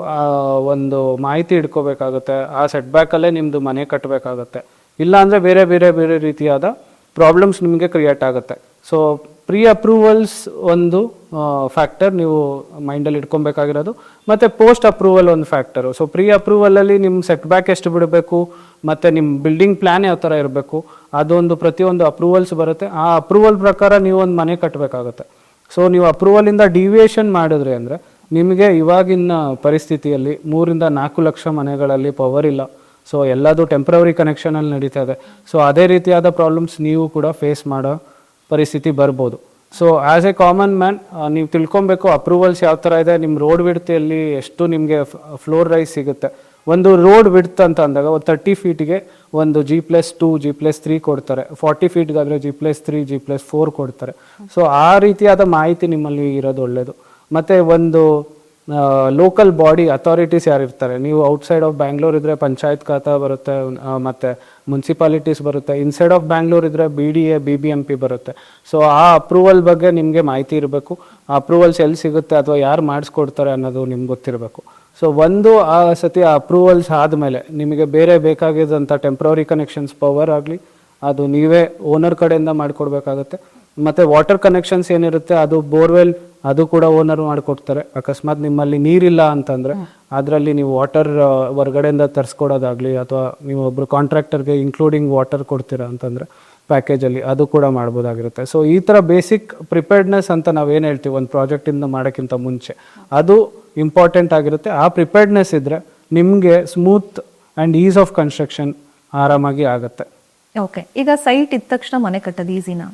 ಒಂದು ಮಾಹಿತಿ ಇಟ್ಕೋಬೇಕಾಗುತ್ತೆ. ಆ ಸೆಟ್ ಬ್ಯಾಕಲ್ಲೇ ನಿಮ್ಮದು ಮನೆ ಕಟ್ಟಬೇಕಾಗತ್ತೆ. ಇಲ್ಲಾಂದರೆ ಬೇರೆ ಬೇರೆ ಬೇರೆ ರೀತಿಯಾದ ಪ್ರಾಬ್ಲಮ್ಸ್ ನಿಮಗೆ ಕ್ರಿಯೇಟ್ ಆಗುತ್ತೆ. ಸೊ ಪ್ರೀ ಅಪ್ರೂವಲ್ಸ್ ಒಂದು ಫ್ಯಾಕ್ಟರ್ ನೀವು ಮೈಂಡಲ್ಲಿ ಇಟ್ಕೊಬೇಕಾಗಿರೋದು, ಮತ್ತು ಪೋಸ್ಟ್ ಅಪ್ರೂವಲ್ ಒಂದು ಫ್ಯಾಕ್ಟರು. ಸೊ ಪ್ರೀ ಅಪ್ರೂವಲಲ್ಲಿ ನಿಮ್ಮ ಸೆಟ್ ಬ್ಯಾಕ್ ಎಷ್ಟು ಬಿಡಬೇಕು ಮತ್ತು ನಿಮ್ಮ ಬಿಲ್ಡಿಂಗ್ ಪ್ಲ್ಯಾನ್ ಯಾವ ಥರ ಇರಬೇಕು ಅದೊಂದು ಪ್ರತಿಯೊಂದು ಅಪ್ರೂವಲ್ಸ್ ಬರುತ್ತೆ. ಆ ಅಪ್ರೂವಲ್ ಪ್ರಕಾರ ನೀವು ಒಂದು ಮನೆ ಕಟ್ಟಬೇಕಾಗುತ್ತೆ. ಸೊ ನೀವು ಅಪ್ರೂವಲಿಂದ ಡಿವಿಯೇಷನ್ ಮಾಡಿದ್ರಿ ಅಂದರೆ ನಿಮಗೆ ಇವಾಗಿನ ಪರಿಸ್ಥಿತಿಯಲ್ಲಿ 3-4 ಲಕ್ಷ ಮನೆಗಳಲ್ಲಿ ಪವರ್ ಇಲ್ಲ. ಸೊ ಎಲ್ಲದು ಟೆಂಪ್ರವರಿ ಕನೆಕ್ಷನಲ್ಲಿ ನಡೀತಾ ಇದೆ. ಸೊ ಅದೇ ರೀತಿಯಾದ ಪ್ರಾಬ್ಲಮ್ಸ್ ನೀವು ಕೂಡ ಫೇಸ್ ಮಾಡೋ ಪರಿಸ್ಥಿತಿ ಬರ್ಬೋದು. So as A common man ನೀವು ತಿಳ್ಕೊಬೇಕು ಅಪ್ರೂವಲ್ಸ್ ಯಾವ ಥರ ಇದೆ, ನಿಮ್ಮ ರೋಡ್ ವಿಡ್ತಿಯಲ್ಲಿ ಎಷ್ಟು ನಿಮಗೆ ಫ್ಲೋರ್ ರೈಸ್ ಸಿಗುತ್ತೆ. ಒಂದು ರೋಡ್ ವಿಡ್ತ್ ಅಂತ ಅಂದಾಗ ಒಂದು 30 ಫೀಟ್ಗೆ ಒಂದು G+2 G+3 ಕೊಡ್ತಾರೆ, 40 ಫೀಟ್ಗಾದರೆ G+3 G+4 ಕೊಡ್ತಾರೆ. ಸೊ ಆ ರೀತಿಯಾದ ಮಾಹಿತಿ ನಿಮ್ಮಲ್ಲಿ ಇರೋದು ಒಳ್ಳೆಯದು. ಮತ್ತು ಒಂದು ಲೋಕಲ್ ಬಾಡಿ ಅಥಾರಿಟೀಸ್ ಯಾರು ಇರ್ತಾರೆ, ನೀವು ಔಟ್ಸೈಡ್ ಆಫ್ ಬ್ಯಾಂಗ್ಳೂರ್ ಇದ್ದರೆ ಪಂಚಾಯತ್ ಖಾತಾ ಬರುತ್ತೆ, ಮತ್ತು ಮುನ್ಸಿಪಾಲಿಟೀಸ್ ಬರುತ್ತೆ. ಇನ್ಸೈಡ್ ಆಫ್ ಬ್ಯಾಂಗ್ಳೂರ್ ಇದ್ದರೆ BDA BBMP ಬರುತ್ತೆ. ಸೊ ಆ ಅಪ್ರೂವಲ್ ಬಗ್ಗೆ ನಿಮಗೆ ಮಾಹಿತಿ ಇರಬೇಕು. ಆ ಅಪ್ರೂವಲ್ಸ್ ಎಲ್ಲಿ ಸಿಗುತ್ತೆ ಅಥವಾ ಯಾರು ಮಾಡಿಸ್ಕೊಡ್ತಾರೆ ಅನ್ನೋದು ನಿಮ್ಗೆ ಗೊತ್ತಿರಬೇಕು. ಸೊ ಒಂದು ಆ ಸತಿ ಆ ಅಪ್ರೂವಲ್ಸ್ ಆದಮೇಲೆ ನಿಮಗೆ ಬೇರೆ ಬೇಕಾಗಿದ್ದಂಥ ಟೆಂಪ್ರವರಿ ಕನೆಕ್ಷನ್ಸ್ ಪವರ್ ಆಗಲಿ ಅದು ನೀವೇ ಓನರ್ ಕಡೆಯಿಂದ ಮಾಡಿಕೊಡ್ಬೇಕಾಗತ್ತೆ. ಮತ್ತು ವಾಟರ್ ಕನೆಕ್ಷನ್ಸ್ ಏನಿರುತ್ತೆ ಅದು ಬೋರ್ವೆಲ್ ಅದು ಕೂಡ ಓನರ್ ಮಾಡಿಕೊಡ್ತಾರೆ. ಅಕಸ್ಮಾತ್ ನಿಮ್ಮಲ್ಲಿ ನೀರಿಲ್ಲ ಅಂತಂದರೆ ಅದರಲ್ಲಿ ನೀವು ವಾಟರ್ ಹೊರಗಡೆಯಿಂದ ತರಿಸ್ಕೊಡೋದಾಗಲಿ ಅಥವಾ ನೀವು ಒಬ್ಬರು ಕಾಂಟ್ರಾಕ್ಟರ್ಗೆ ಇನ್ಕ್ಲೂಡಿಂಗ್ ವಾಟರ್ ಕೊಡ್ತೀರಾ ಅಂತಂದರೆ ಪ್ಯಾಕೇಜಲ್ಲಿ ಅದು ಕೂಡ ಮಾಡ್ಬೋದಾಗಿರುತ್ತೆ. ಸೊ ಈ ಥರ ಬೇಸಿಕ್ ಪ್ರಿಪೇರ್ಡ್ನೆಸ್ ಅಂತ ನಾವೇನು ಹೇಳ್ತೀವಿ ಒಂದು ಪ್ರಾಜೆಕ್ಟಿಂದ ಮಾಡೋಕ್ಕಿಂತ ಮುಂಚೆ ಅದು ಇಂಪಾರ್ಟೆಂಟ್ ಆಗಿರುತ್ತೆ. ಆ ಪ್ರಿಪೇರ್ಡ್ನೆಸ್ ಇದ್ದರೆ ನಿಮಗೆ smooth and is of construction ಆರಾಮಾಗಿ ಆಗುತ್ತೆ. ಓಕೆ, ಈಗ ಸೈಟ್ ಇದ್ದ ತಕ್ಷಣ ಮನೆ ಕಟ್ಟೋದು ಈಸಿನಾ?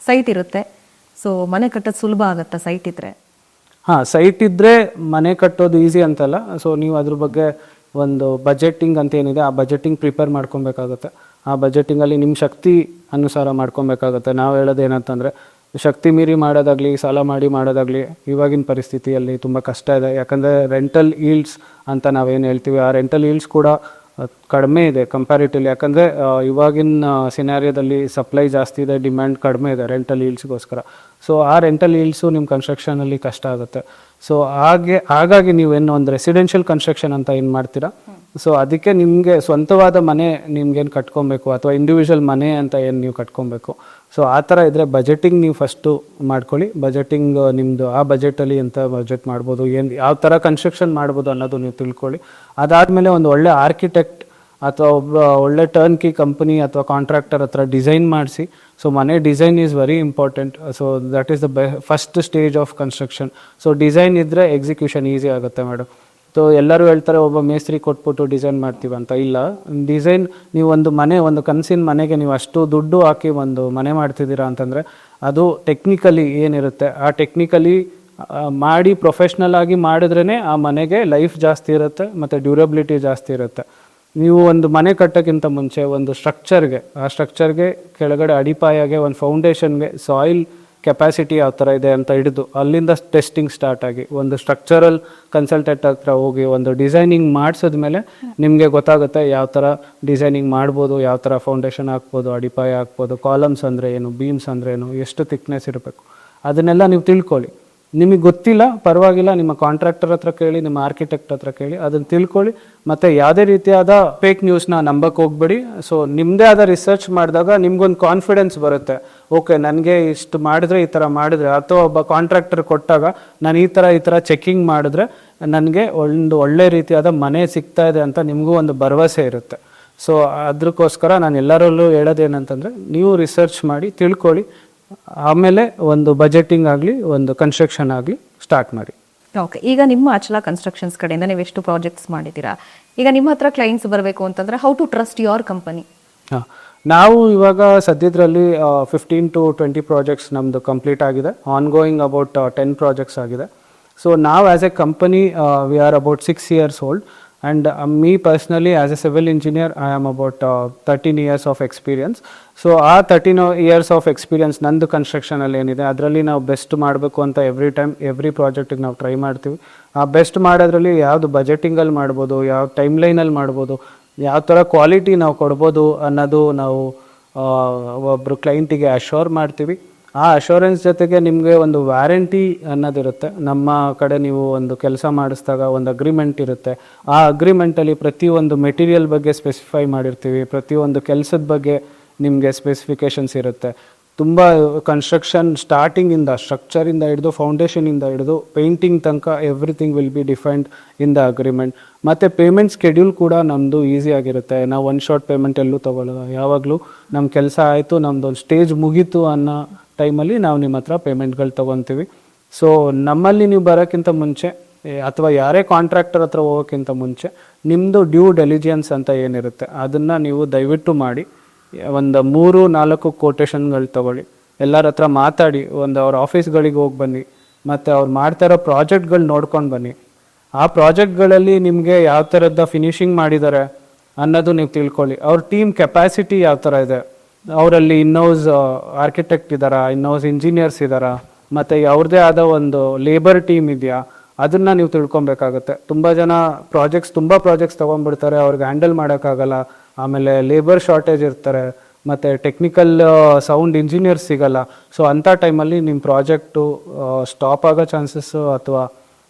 ಸೈಟ್ ಇರುತ್ತೆ, ಸೊ ಮನೆ ಕಟ್ಟೋದು ಸುಲಭ ಆಗುತ್ತಾ ಸೈಟ್ ಇದ್ದರೆ? ಹಾಂ, ಸೈಟ್ ಇದ್ದರೆ ಮನೆ ಕಟ್ಟೋದು ಈಸಿ ಅಂತಲ್ಲ. ಸೊ ನೀವು ಅದ್ರ ಬಗ್ಗೆ ಒಂದು ಬಜೆಟಿಂಗ್ ಅಂತ ಏನಿದೆ ಆ ಬಜೆಟಿಂಗ್ ಪ್ರಿಪೇರ್ ಮಾಡ್ಕೊಬೇಕಾಗುತ್ತೆ. ಆ ಬಜೆಟಿಂಗಲ್ಲಿ ನಿಮ್ಮ ಶಕ್ತಿ ಅನುಸಾರ ಮಾಡ್ಕೊಬೇಕಾಗುತ್ತೆ. ನಾವು ಹೇಳೋದು ಏನಂತಂದರೆ ಶಕ್ತಿ ಮೀರಿ ಮಾಡೋದಾಗಲಿ ಸಾಲ ಮಾಡಿ ಮಾಡೋದಾಗಲಿ ಇವಾಗಿನ ಪರಿಸ್ಥಿತಿಯಲ್ಲಿ ತುಂಬ ಕಷ್ಟ ಇದೆ. ಯಾಕಂದರೆ ರೆಂಟಲ್ ಈಲ್ಡ್ಸ್ ಅಂತ ನಾವೇನು ಹೇಳ್ತೀವಿ ಆ ರೆಂಟಲ್ ಈಲ್ಡ್ಸ್ ಕೂಡ ಕಡಿಮೆ ಇದೆ ಕಂಪ್ಯಾರಿಟಿವ್ಲಿ. ಯಾಕಂದರೆ ಇವಾಗಿನ ಸಿನಾರಿಯೋದಲ್ಲಿ ಸಪ್ಲೈ ಜಾಸ್ತಿ ಇದೆ, ಡಿಮ್ಯಾಂಡ್ ಕಡಿಮೆ ಇದೆ ರೆಂಟಲ್ ಈಲ್ಡ್ಸ್ಗೋಸ್ಕರ. ಸೊ ಆ ರೆಂಟಲ್ ಈಲ್ಡ್ಸು ನಿಮ್ಮ ಕನ್ಸ್ಟ್ರಕ್ಷನಲ್ಲಿ ಕಷ್ಟ ಆಗುತ್ತೆ. ಸೊ ಹಾಗಾಗಿ ನೀವೇನು ಒಂದು ರೆಸಿಡೆನ್ಷಿಯಲ್ ಕನ್ಸ್ಟ್ರಕ್ಷನ್ ಅಂತ ಏನು ಮಾಡ್ತೀರಾ, ಸೊ ಅದಕ್ಕೆ ನಿಮಗೆ ಸ್ವಂತವಾದ ಮನೆ ನಿಮ್ಗೇನು ಕಟ್ಕೊಬೇಕು ಅಥವಾ ಇಂಡಿವಿಜುವಲ್ ಮನೆ ಅಂತ ಏನು ನೀವು ಕಟ್ಕೊಬೇಕು. ಸೊ ಆ ಥರ ಇದ್ದರೆ ಬಜೆಟಿಂಗ್ ನೀವು ಫಸ್ಟು ಮಾಡ್ಕೊಳ್ಳಿ. ಬಜೆಟಿಂಗ್ ನಿಮ್ಮದು ಆ ಬಜೆಟಲ್ಲಿ ಎಂಥ ಬಜೆಟ್ ಮಾಡ್ಬೋದು, ಏನು ಯಾವ ಥರ ಕನ್ಸ್ಟ್ರಕ್ಷನ್ ಮಾಡ್ಬೋದು ಅನ್ನೋದು ನೀವು ತಿಳ್ಕೊಳ್ಳಿ. ಅದಾದಮೇಲೆ ಒಂದು ಒಳ್ಳೆ ಆರ್ಕಿಟೆಕ್ಟ್ ಅಥವಾ ಒಬ್ಬ ಒಳ್ಳೆ ಟರ್ನ್ ಕೀ ಕಂಪನಿ ಅಥವಾ ಕಾಂಟ್ರಾಕ್ಟರ್ ಹತ್ರ ಡಿಸೈನ್ ಮಾಡಿಸಿ. ಸೊ ಮನೆ design is very important. So that is the first stage of construction. So design ಇದ್ದರೆ ಎಕ್ಸಿಕ್ಯೂಷನ್ ಈಸಿ ಆಗುತ್ತೆ ಮೇಡಮ್. ಸೊ ಎಲ್ಲರೂ ಹೇಳ್ತಾರೆ ಒಬ್ಬ ಮೇಸ್ತ್ರಿ ಕೊಟ್ಬಿಟ್ಟು ಡಿಸೈನ್ ಮಾಡ್ತೀವಿ ಅಂತ. ಇಲ್ಲ, ಡಿಸೈನ್ ನೀವು ಒಂದು ಕನಸಿನ ಮನೆಗೆ ನೀವು ಅಷ್ಟು ದುಡ್ಡು ಹಾಕಿ ಒಂದು ಮನೆ ಮಾಡ್ತಿದ್ದೀರಾ ಅಂತಂದರೆ ಅದು ಟೆಕ್ನಿಕಲಿ ಏನಿರುತ್ತೆ ಆ ಟೆಕ್ನಿಕಲಿ ಮಾಡಿ ಪ್ರೊಫೆಷ್ನಲ್ ಆಗಿ ಮಾಡಿದ್ರೇ ಆ ಮನೆಗೆ ಲೈಫ್ ಜಾಸ್ತಿ ಇರುತ್ತೆ ಮತ್ತು ಡ್ಯೂರಬಿಲಿಟಿ ಜಾಸ್ತಿ ಇರುತ್ತೆ. ನೀವು ಒಂದು ಮನೆ ಕಟ್ಟೋಕ್ಕಿಂತ ಮುಂಚೆ ಒಂದು ಆ ಸ್ಟ್ರಕ್ಚರ್ಗೆ ಕೆಳಗಡೆ ಅಡಿಪಾಯಾಗೆ ಒಂದು ಫೌಂಡೇಶನ್ಗೆ ಸಾಯಿಲ್ ಕೆಪಾಸಿಟಿ ಯಾವ ಥರ ಇದೆ ಅಂತ ಹಿಡಿದು ಅಲ್ಲಿಂದ ಟೆಸ್ಟಿಂಗ್ ಸ್ಟಾರ್ಟ್ ಆಗಿ ಒಂದು ಸ್ಟ್ರಕ್ಚರಲ್ ಕನ್ಸಲ್ಟೆಂಟ್ ಹತ್ರ ಹೋಗಿ ಒಂದು ಡಿಸೈನಿಂಗ್ ಮಾಡಿಸಿದ್ಮೇಲೆ ನಿಮಗೆ ಗೊತ್ತಾಗುತ್ತೆ ಯಾವ ಥರ ಡಿಸೈನಿಂಗ್ ಮಾಡ್ಬೋದು, ಯಾವ ಥರ ಫೌಂಡೇಶನ್ ಹಾಕ್ಬೋದು, ಅಡಿಪಾಯ ಹಾಕ್ಬೋದು, ಕಾಲಮ್ಸ್ ಅಂದರೆ ಏನು, ಬೀಮ್ಸ್ ಅಂದರೆ ಏನು, ಎಷ್ಟು ಥಿಕ್ನೆಸ್ ಇರಬೇಕು ಅದನ್ನೆಲ್ಲ ನೀವು ತಿಳ್ಕೊಳ್ಳಿ. ನಿಮಗೆ ಗೊತ್ತಿಲ್ಲ ಪರವಾಗಿಲ್ಲ, ನಿಮ್ಮ ಕಾಂಟ್ರಾಕ್ಟರ್ ಹತ್ರ ಕೇಳಿ, ನಿಮ್ಮ ಆರ್ಕಿಟೆಕ್ಟ್ ಹತ್ರ ಕೇಳಿ, ಅದನ್ನು ತಿಳ್ಕೊಳ್ಳಿ. ಮತ್ತು ಯಾವುದೇ ರೀತಿಯಾದ ಫೇಕ್ ನ್ಯೂಸ್ನ ನಂಬಕ್ಕೆ ಹೋಗ್ಬೇಡಿ. ಸೊ ನಿಮ್ಮದೇ ಆದ ರಿಸರ್ಚ್ ಮಾಡಿದಾಗ ನಿಮ್ಗೊಂದು ಕಾನ್ಫಿಡೆನ್ಸ್ ಬರುತ್ತೆ. ಓಕೆ ನನಗೆ ಇಷ್ಟು ಮಾಡಿದ್ರೆ ಈ ಥರ ಮಾಡಿದ್ರೆ, ಅಥವಾ ಒಬ್ಬ ಕಾಂಟ್ರಾಕ್ಟರ್ ಕೊಟ್ಟಾಗ ನಾನು ಈ ಥರ ಚೆಕಿಂಗ್ ಮಾಡಿದ್ರೆ ನನಗೆ ಒಂದು ಒಳ್ಳೆ ರೀತಿಯಾದ ಮನೆ ಸಿಗ್ತಾ ಇದೆ ಅಂತ ನಿಮಗೂ ಒಂದು ಭರವಸೆ ಇರುತ್ತೆ. ಸೊ ಅದಕ್ಕೋಸ್ಕರ ನಾನು ಎಲ್ಲರಲ್ಲೂ ಹೇಳೋದೇನಂತಂದರೆ, ನೀವು ರಿಸರ್ಚ್ ಮಾಡಿ ತಿಳ್ಕೊಳ್ಳಿ, ಆಮೇಲೆ ಒಂದು ಬಜೆಟಿಂಗ್ ಆಗಲಿ ಒಂದು ಕನ್ಸ್ಟ್ರಕ್ಷನ್ ಆಗಲಿ ಸ್ಟಾರ್ಟ್ ಮಾಡಿ. ಓಕೆ, ಈಗ ನಿಮ್ಮ ಅಚಲ ಕನ್ಸ್ಟ್ರಕ್ಷನ್ಸ್ ಕಡೆಯಿಂದ ನೀವು ಎಷ್ಟು ಪ್ರಾಜೆಕ್ಟ್ಸ್ ಮಾಡಿದ್ದೀರಾ? ಈಗ ನಿಮ್ಮ ಹತ್ರ ಕ್ಲೈಂಟ್ಸ್ ಬರಬೇಕು ಅಂತಂದ್ರೆ how to trust your company? ಹಾಂ, ನಾವು ಇವಾಗ ಸದ್ಯದ್ರಲ್ಲಿ 15 to 20 ಪ್ರಾಜೆಕ್ಟ್ಸ್ ನಮ್ಮದು ಕಂಪ್ಲೀಟ್ ಆಗಿದೆ. ಆನ್ಗೋಯಿಂಗ್ ಅಬೌಟ್ 10 ಪ್ರಾಜೆಕ್ಟ್ಸ್ ಆಗಿದೆ. ಸೊ ನಾವು as a company we are about 6 years old. And me personally as a civil engineer, I am about 13 years of experience. So ಆ 13 years of experience ನಂದು ಕನ್ಸ್ಟ್ರಕ್ಷನಲ್ಲಿ ಏನಿದೆ ಅದರಲ್ಲಿ ನಾವು best ಮಾಡಬೇಕು ಅಂತ ಎವ್ರಿ ಪ್ರಾಜೆಕ್ಟಿಗೆ ನಾವು ಟ್ರೈ ಮಾಡ್ತೀವಿ. ಆ ಬೆಸ್ಟ್ ಮಾಡೋದ್ರಲ್ಲಿ ಯಾವುದು ಬಜೆಟಿಂಗಲ್ಲಿ ಮಾಡ್ಬೋದು, ಯಾವ ಟೈಮ್ಲೈನಲ್ಲಿ ಮಾಡ್ಬೋದು, ಯಾವ ಥರ ಕ್ವಾಲಿಟಿ ನಾವು ಕೊಡ್ಬೋದು ಅನ್ನೋದು ನಾವು ಒಬ್ಬರು ಕ್ಲೈಂಟಿಗೆ ಅಶ್ಯೂರ್ ಮಾಡ್ತೀವಿ. ಆ ಅಶ್ಯೂರೆನ್ಸ್ ಜೊತೆಗೆ ನಿಮಗೆ ಒಂದು ವ್ಯಾರಂಟಿ ಅನ್ನೋದಿರುತ್ತೆ. ನಮ್ಮ ಕಡೆ ನೀವು ಒಂದು ಕೆಲಸ ಮಾಡಿಸಿದಾಗ ಒಂದು ಅಗ್ರಿಮೆಂಟ್ ಇರುತ್ತೆ. ಆ ಅಗ್ರಿಮೆಂಟಲ್ಲಿ ಪ್ರತಿಯೊಂದು ಮೆಟೀರಿಯಲ್ ಬಗ್ಗೆ ಸ್ಪೆಸಿಫೈ ಮಾಡಿರ್ತೀವಿ, ಪ್ರತಿಯೊಂದು ಕೆಲಸದ ಬಗ್ಗೆ ನಿಮಗೆ ಸ್ಪೆಸಿಫಿಕೇಷನ್ಸ್ ಇರುತ್ತೆ. ತುಂಬ ಕನ್ಸ್ಟ್ರಕ್ಷನ್ ಸ್ಟಾರ್ಟಿಂಗಿಂದ ಸ್ಟ್ರಕ್ಚರಿಂದ ಹಿಡಿದು ಫೌಂಡೇಶನಿಂದ ಹಿಡಿದು ಪೇಂಟಿಂಗ್ ತನಕ everything will be defined in the agreement. ಮತ್ತು ಪೇಮೆಂಟ್ ಸ್ಕೆಡ್ಯೂಲ್ ಕೂಡ ನಮ್ಮದು ಈಸಿಯಾಗಿರುತ್ತೆ. ನಾವು ಒನ್ ಶಾರ್ಟ್ ಪೇಮೆಂಟ್ ಎಲ್ಲೂ ತೊಗೊಳ್ಳೋದು. ಯಾವಾಗಲೂ ನಮ್ಮ ಕೆಲಸ ಆಯಿತು, ನಮ್ಮದು ಒಂದು ಸ್ಟೇಜ್ ಮುಗೀತು ಅನ್ನೋ ಟೈಮಲ್ಲಿ ನಾವು ನಿಮ್ಮ ಹತ್ರ ಪೇಮೆಂಟ್ಗಳು ತೊಗೊತೀವಿ. ಸೊ ನಮ್ಮಲ್ಲಿ ನೀವು ಬರೋಕ್ಕಿಂತ ಮುಂಚೆ ಅಥವಾ ಯಾರೇ ಕಾಂಟ್ರಾಕ್ಟರ್ ಹತ್ರ ಹೋಗೋಕ್ಕಿಂತ ಮುಂಚೆ ನಿಮ್ಮದು ಡ್ಯೂ ಡೆಲಿಜೆನ್ಸ್ ಅಂತ ಏನಿರುತ್ತೆ ಅದನ್ನು ನೀವು ದಯವಿಟ್ಟು ಮಾಡಿ. ಒಂದು 3-4 ಕೋಟೇಶನ್ಗಳು ತೊಗೊಳ್ಳಿ, ಎಲ್ಲರ ಹತ್ರ ಮಾತಾಡಿ, ಒಂದು ಅವ್ರ ಆಫೀಸ್ಗಳಿಗೆ ಹೋಗಿ ಬನ್ನಿ, ಮತ್ತು ಅವ್ರು ಮಾಡ್ತಾ ಇರೋ ಪ್ರಾಜೆಕ್ಟ್ಗಳು ನೋಡ್ಕೊಂಡು ಬನ್ನಿ. ಆ ಪ್ರಾಜೆಕ್ಟ್ಗಳಲ್ಲಿ ನಿಮಗೆ ಯಾವ ಥರದ ಫಿನಿಶಿಂಗ್ ಮಾಡಿದ್ದಾರೆ ಅನ್ನೋದು ನೀವು ತಿಳ್ಕೊಳ್ಳಿ. ಅವ್ರ ಟೀಮ್ ಕೆಪಾಸಿಟಿ ಯಾವ ಥರ ಇದೆ, ಅವರಲ್ಲಿ ಇನ್ನೌಸ್ ಆರ್ಕಿಟೆಕ್ಟ್ ಇದ್ದಾರಾ, ಇನ್ನೌಸ್ ಇಂಜಿನಿಯರ್ಸ್ ಇದ್ದಾರಾ, ಮತ್ತು ಅವ್ರದ್ದೇ ಆದ ಒಂದು ಲೇಬರ್ ಟೀಮ್ ಇದೆಯಾ, ಅದನ್ನು ನೀವು ತಿಳ್ಕೊಬೇಕಾಗುತ್ತೆ. ತುಂಬ ಜನ ತುಂಬ ಪ್ರಾಜೆಕ್ಟ್ಸ್ ತೊಗೊಂಡ್ಬಿಡ್ತಾರೆ, ಅವ್ರಿಗೆ ಹ್ಯಾಂಡಲ್ ಮಾಡೋಕ್ಕಾಗಲ್ಲ. ಆಮೇಲೆ ಲೇಬರ್ ಶಾರ್ಟೇಜ್ ಇರ್ತಾರೆ, ಮತ್ತು ಟೆಕ್ನಿಕಲ್ ಸೌಂಡ್ ಇಂಜಿನಿಯರ್ಸ್ ಸಿಗಲ್ಲ. ಸೊ ಅಂಥ ಟೈಮಲ್ಲಿ ನಿಮ್ಮ ಪ್ರಾಜೆಕ್ಟು ಸ್ಟಾಪ್ ಆಗೋ ಚಾನ್ಸಸ್ಸು ಅಥವಾ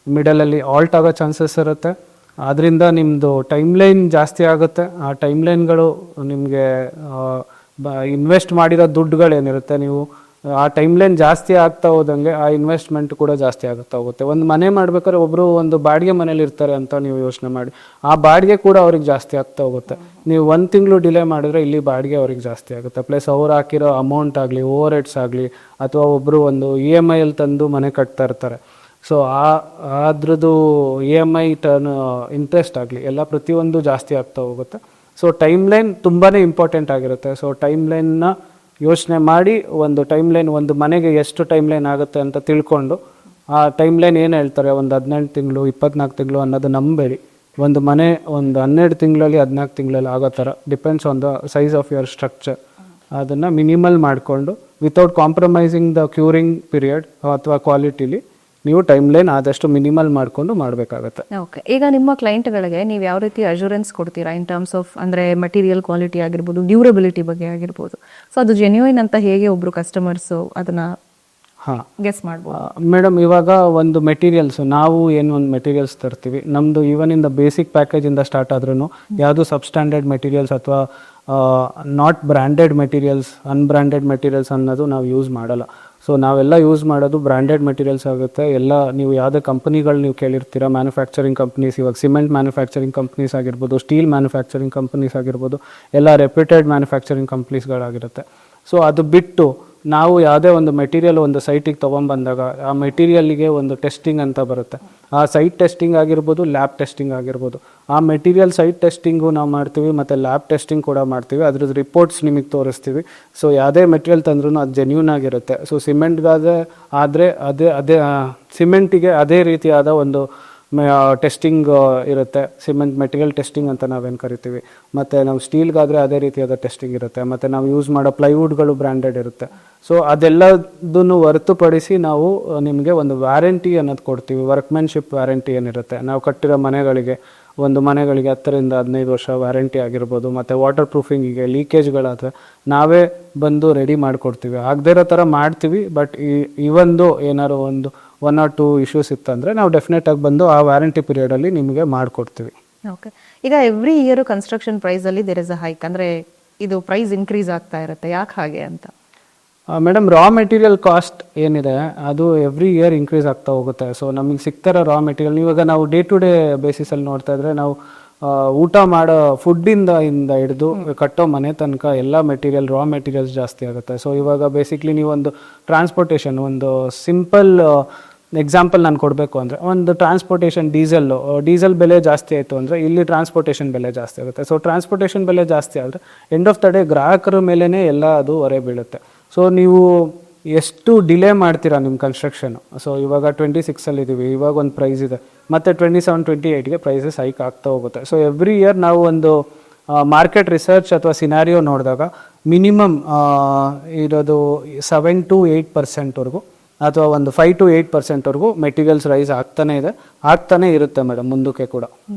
ಮಿಡಲಲ್ಲಿ ಆಲ್ಟ್ ಆಗೋ ಚಾನ್ಸಸ್ ಇರುತ್ತೆ. ಆದ್ದರಿಂದ ನಿಮ್ಮದು ಟೈಮ್ಲೈನ್ ಜಾಸ್ತಿ ಆಗುತ್ತೆ. ಆ ಟೈಮ್ಲೈನ್ಗಳು ನಿಮಗೆ ಇನ್ವೆಸ್ಟ್ ಮಾಡಿರೋ ದುಡ್ಡುಗಳೇನಿರುತ್ತೆ, ನೀವು ಆ ಟೈಮ್ಲೈನ್ ಜಾಸ್ತಿ ಆಗ್ತಾ ಹೋದಂಗೆ ಆ ಇನ್ವೆಸ್ಟ್ಮೆಂಟ್ ಕೂಡ ಜಾಸ್ತಿ ಆಗುತ್ತಾ ಹೋಗುತ್ತೆ. ಒಂದು ಮನೆ ಮಾಡ್ಬೇಕಾದ್ರೆ ಒಬ್ಬರು ಒಂದು ಬಾಡಿಗೆ ಮನೇಲಿ ಇರ್ತಾರೆ ಅಂತ ನೀವು ಯೋಚನೆ ಮಾಡಿ, ಆ ಬಾಡಿಗೆ ಕೂಡ ಅವ್ರಿಗೆ ಜಾಸ್ತಿ ಆಗ್ತಾ ಹೋಗುತ್ತೆ. ನೀವು 1 ತಿಂಗಳು ಡಿಲೇ ಮಾಡಿದ್ರೆ ಇಲ್ಲಿ ಬಾಡಿಗೆ ಅವ್ರಿಗೆ ಜಾಸ್ತಿ ಆಗುತ್ತೆ. ಪ್ಲಸ್ ಅವ್ರು ಹಾಕಿರೋ ಅಮೌಂಟ್ ಆಗಲಿ, ಓವರ್ ಹೆಡ್ಸ್ ಆಗಲಿ, ಅಥವಾ ಒಬ್ಬರು ಒಂದು EMI ಅಲ್ಲಿ ತಂದು ಮನೆ ಕಟ್ತಾ ಇರ್ತಾರೆ. ಸೊ ಅದ್ರದ್ದು EMI ಇಂಟ್ರೆಸ್ಟ್ ಆಗಲಿ ಎಲ್ಲ ಪ್ರತಿಯೊಂದು ಜಾಸ್ತಿ ಆಗ್ತಾ ಹೋಗುತ್ತೆ. ಸೊ ಟೈಮ್ಲೈನ್ ತುಂಬಾ ಇಂಪಾರ್ಟೆಂಟ್ ಆಗಿರುತ್ತೆ. ಸೊ ಟೈಮ್ಲೈನ್ನ ಯೋಚನೆ ಮಾಡಿ, ಒಂದು ಮನೆಗೆ ಎಷ್ಟು ಟೈಮ್ಲೈನ್ ಆಗುತ್ತೆ ಅಂತ ತಿಳ್ಕೊಂಡು, ಆ ಟೈಮ್ಲೈನ್ ಏನು ಹೇಳ್ತಾರೆ, ಒಂದು 18 ತಿಂಗಳು 24 ತಿಂಗಳು ಅನ್ನೋದು ನಂಬೇಡಿ. ಒಂದು ಮನೆ ಒಂದು 12 ತಿಂಗಳಲ್ಲಿ 14 ತಿಂಗಳಲ್ಲಿ ಆಗೋ ಥರ, depends on the size of your structure. ಅದನ್ನು ಮಿನಿಮಲ್ ಮಾಡಿಕೊಂಡು without compromising the curing period ಅಥವಾ ಕ್ವಾಲಿಟಿಲಿ ನೀವು ಟೈಮ್ಲೈನ್ ಆದಷ್ಟು ಮಿನಿಮಲ್ ಮಾಡಿಕೊಂಡು ಮಾಡಬೇಕಾಗತ್ತೆ. ಓಕೆ, ಈಗ ನಿಮ್ಮ ಕ್ಲೈಂಟ್ಗಳಿಗೆ ನೀವು ಯಾವ ರೀತಿ ಅಶ್ಯೂರೆನ್ಸ್ ಕೊಡ್ತೀರಾ ಇನ್ ಟರ್ಮ್ಸ್ ಆಫ್ ಅಂದರೆ ಮೆಟೀರಿಯಲ್ ಕ್ವಾಲಿಟಿ ಆಗಿರ್ಬೋದು, ಡ್ಯೂರಬಿಲಿಟಿ ಬಗ್ಗೆ ಆಗಿರ್ಬೋದು? ಸೊ ಅದು ಜೆನ್ಯೂನ್ ಅಂತ ಹೇಗೆ ಒಬ್ಬರು ಕಸ್ಟಮರ್ಸು ಅದನ್ನು ಗೆಸ್ ಮಾಡ್ಬೋದು? ಮೇಡಮ್, ಇವಾಗ ಒಂದು ಮೆಟೀರಿಯಲ್ಸ್ ನಾವು ಒಂದು ಮೆಟೀರಿಯಲ್ಸ್ ತರ್ತೀವಿ, ನಮ್ಮದು ಈವನ್ ಇನ್ ದ ಬೇಸಿಕ್ ಪ್ಯಾಕೇಜಿಂದ ಸ್ಟಾರ್ಟ್ ಆದ್ರೂ ಯಾವುದು ಸಬ್ಸ್ಟ್ಯಾಂಡರ್ಡ್ ಮೆಟೀರಿಯಲ್ಸ್ ಅಥವಾ not branded materials, unbranded materials ಅನ್ನೋದು ನಾವು ಯೂಸ್ ಮಾಡಲ್ಲ. ಸೊ ನಾವೆಲ್ಲ ಯೂಸ್ ಮಾಡೋದು ಬ್ರ್ಯಾಂಡೆಡ್ ಮೆಟೀರಿಯಲ್ಸ್ ಆಗುತ್ತೆ. ಎಲ್ಲ ನೀವು ಯಾವುದೇ ಕಂಪ್ನಿಗಳು ನೀವು ಕೇಳಿರ್ತೀರ, ಮ್ಯಾನುಫ್ಯಾಕ್ಚರಿಂಗ್ ಕಂಪ್ನೀಸ್, ಇವಾಗ ಸಿಮೆಂಟ್ ಮ್ಯಾನುಫ್ಯಾಕ್ಚರಿಂಗ್ ಕಂಪ್ನೀಸ್ ಆಗಿರ್ಬೋದು, ಸ್ಟೀಲ್ ಮ್ಯಾನುಫ್ಯಾಕ್ಚರಿಂಗ್ ಕಂಪ್ನೀಸ್ ಆಗಿರ್ಬೋದು, ಎಲ್ಲ ರೆಪ್ಯೂಟೆಡ್ ಮ್ಯಾನುಫ್ಯಾಕ್ಚರಿಂಗ್ ಕಂಪ್ನೀಸ್ಗಳಾಗಿರುತ್ತೆ. ಸೊ ಅದು ಬಿಟ್ಟು ನಾವು ಯಾವುದೇ ಒಂದು ಮೆಟೀರಿಯಲ್ ಒಂದು ಸೈಟಿಗೆ ತೊಗೊಂಬಂದಾಗ ಆ ಮೆಟೀರಿಯಲ್ಗೆ ಒಂದು ಟೆಸ್ಟಿಂಗ್ ಅಂತ ಬರುತ್ತೆ. ಆ ಸೈಟ್ ಟೆಸ್ಟಿಂಗ್ ಆಗಿರ್ಬೋದು, ಲ್ಯಾಬ್ ಟೆಸ್ಟಿಂಗ್ ಆಗಿರ್ಬೋದು. ಆ ಮೆಟೀರಿಯಲ್ ಸೈಟ್ ಟೆಸ್ಟಿಂಗು ನಾವು ಮಾಡ್ತೀವಿ, ಮತ್ತು ಲ್ಯಾಬ್ ಟೆಸ್ಟಿಂಗ್ ಕೂಡ ಮಾಡ್ತೀವಿ. ಅದ್ರದ್ದು ರಿಪೋರ್ಟ್ಸ್ ನಿಮಗೆ ತೋರಿಸ್ತೀವಿ. ಸೊ ಯಾವುದೇ ಮೆಟೀರಿಯಲ್ ತಂದ್ರೂ ಅದು ಜೆನ್ಯೂನ್ ಆಗಿರುತ್ತೆ. ಸೊ ಸಿಮೆಂಟ್ಗಾದರೆ ಅದೇ ಸಿಮೆಂಟಿಗೆ ಅದೇ ರೀತಿಯಾದ ಒಂದು ಟೆಸ್ಟಿಂಗ್ ಇರುತ್ತೆ. ಸಿಮೆಂಟ್ ಮೆಟೀರಿಯಲ್ ಟೆಸ್ಟಿಂಗ್ ಅಂತ ನಾವೇನು ಕರಿತೀವಿ. ಮತ್ತು ನಾವು ಸ್ಟೀಲ್ಗಾದರೆ ಅದೇ ರೀತಿಯಾದ ಟೆಸ್ಟಿಂಗ್ ಇರುತ್ತೆ. ಮತ್ತು ನಾವು ಯೂಸ್ ಮಾಡೋ ಪ್ಲೈವುಡ್ಗಳು ಬ್ರ್ಯಾಂಡೆಡ್ ಇರುತ್ತೆ. ಸೊ ಅದೆಲ್ಲದನ್ನು ಹೊರತುಪಡಿಸಿ ನಾವು ನಿಮಗೆ ಒಂದು ವ್ಯಾರಂಟಿ ಅನ್ನೋದು ಕೊಡ್ತೀವಿ. ವರ್ಕ್ಮೆನ್ಶಿಪ್ ವ್ಯಾರಂಟಿ ಏನಿರುತ್ತೆ, ನಾವು ಕಟ್ಟಿರೋ ಮನೆಗಳಿಗೆ 10 ರಿಂದ 15 ವರ್ಷ ವ್ಯಾರಂಟಿ ಆಗಿರ್ಬೋದು. ಮತ್ತು ವಾಟರ್ ಪ್ರೂಫಿಂಗಿಗೆ ಲೀಕೇಜ್ಗಳಾದರೆ ನಾವೇ ಬಂದು ರೆಡಿ ಮಾಡಿಕೊಡ್ತೀವಿ. ಆಗದೇ ಇರೋ ಥರ ಮಾಡ್ತೀವಿ. ಬಟ್ ಈ ಒಂದು ಏನಾದ್ರು 1 or 2 ಇಶ್ಯೂಸ್ ಇತ್ತಂದರೆ ನಾವು ಡೆಫಿನೆಟಾಗಿ ಬಂದು ಆ ವ್ಯಾರಂಟಿ ಪೀರಿಯಡಲ್ಲಿ ನಿಮಗೆ ಮಾಡಿಕೊಡ್ತೀವಿ. ಓಕೆ, ಈಗ ಎವ್ರಿ ಇಯರ್ ಕನ್ಸ್ಟ್ರಕ್ಷನ್ ಪ್ರೈಸಲ್ಲಿ ದೇರ್ ಇಸ್ ಅ ಹೈಕ್, ಅಂದರೆ ಇದು ಪ್ರೈಸ್ ಇನ್ಕ್ರೀಸ್ ಆಗ್ತಾ ಇರುತ್ತೆ. ಯಾಕೆ ಹಾಗೆ ಅಂತ? ಮೇಡಮ್ ರಾ ಮೆಟೀರಿಯಲ್ ಕಾಸ್ಟ್ ಏನಿದೆ ಅದು ಎವ್ರಿ ಇಯರ್ ಇನ್ಕ್ರೀಸ್ ಆಗ್ತಾ ಹೋಗುತ್ತೆ. ಸೊ ನಮಗೆ ಸಿಗ್ತಾರ ರಾ ಮೆಟೀರಿಯಲ್ ಇವಾಗ ನಾವು ಡೇ ಟು ಡೇ ಬೇಸಿಸಲ್ಲಿ ನೋಡ್ತಾ ಇದ್ರೆ ನಾವು ಊಟ ಮಾಡೋ ಫುಡ್ಡಿಂದ ಹಿಡಿದು ಕಟ್ಟೋ ಮನೆ ತನಕ ಎಲ್ಲ ಮೆಟೀರಿಯಲ್ ರಾ ಮೆಟೀರಿಯಲ್ಸ್ ಜಾಸ್ತಿ ಆಗುತ್ತೆ. ಸೊ ಇವಾಗ ಬೇಸಿಕ್ಲಿ ನೀವೊಂದು ಟ್ರಾನ್ಸ್ಪೋರ್ಟೇಷನ್ ಒಂದು ಸಿಂಪಲ್ ಎಕ್ಸಾಂಪಲ್ ನಾನು ಕೊಡಬೇಕು ಅಂದರೆ ಒಂದು ಟ್ರಾನ್ಸ್ಪೋರ್ಟೇಷನ್ ಡೀಸೆಲ್ ಬೆಲೆ ಜಾಸ್ತಿ ಆಯಿತು ಅಂದರೆ ಇಲ್ಲಿ ಟ್ರಾನ್ಸ್ಪೋರ್ಟೇಷನ್ ಬೆಲೆ ಜಾಸ್ತಿ ಆಗುತ್ತೆ. ಸೊ ಟ್ರಾನ್ಸ್ಪೋರ್ಟೇಷನ್ ಬೆಲೆ ಜಾಸ್ತಿ ಆದರೆ ಎಂಡ್ ಆಫ್ ದ ಡೇ ಗ್ರಾಹಕರ ಮೇಲೇ ಎಲ್ಲ ಅದು ಹೊರೆ ಬೀಳುತ್ತೆ. ಸೊ ನೀವು ಎಷ್ಟು ಡಿಲೇ ಮಾಡ್ತೀರಾ ನಿಮ್ಮ ಕನ್ಸ್ಟ್ರಕ್ಷನ್. ಸೊ ಇವಾಗ 26 ಇದ್ದೀವಿ, ಇವಾಗ ಒಂದು ಪ್ರೈಸ್ ಇದೆ, ಮತ್ತು 27, 28ಗೆ ಪ್ರೈಸಸ್ ಹೈಕ್ ಆಗ್ತಾ ಹೋಗುತ್ತೆ. ಸೊ ಎವ್ರಿ ಇಯರ್ ನಾವು ಒಂದು ಮಾರ್ಕೆಟ್ ರಿಸರ್ಚ್ ಅಥವಾ ಸಿನಾರಿಯೋ ನೋಡಿದಾಗ ಮಿನಿಮಮ್ ಇರೋದು 7 to 8% ಅಥವಾ ಒಂದು 5 to 8% ಮೆಟೀರಿಯಲ್ಸ್ ರೈಸ್ ಆಗ್ತಾನೆ ಇರುತ್ತೆ ಮೇಡಮ್ ಮುಂದಕ್ಕೆ ಕೂಡ.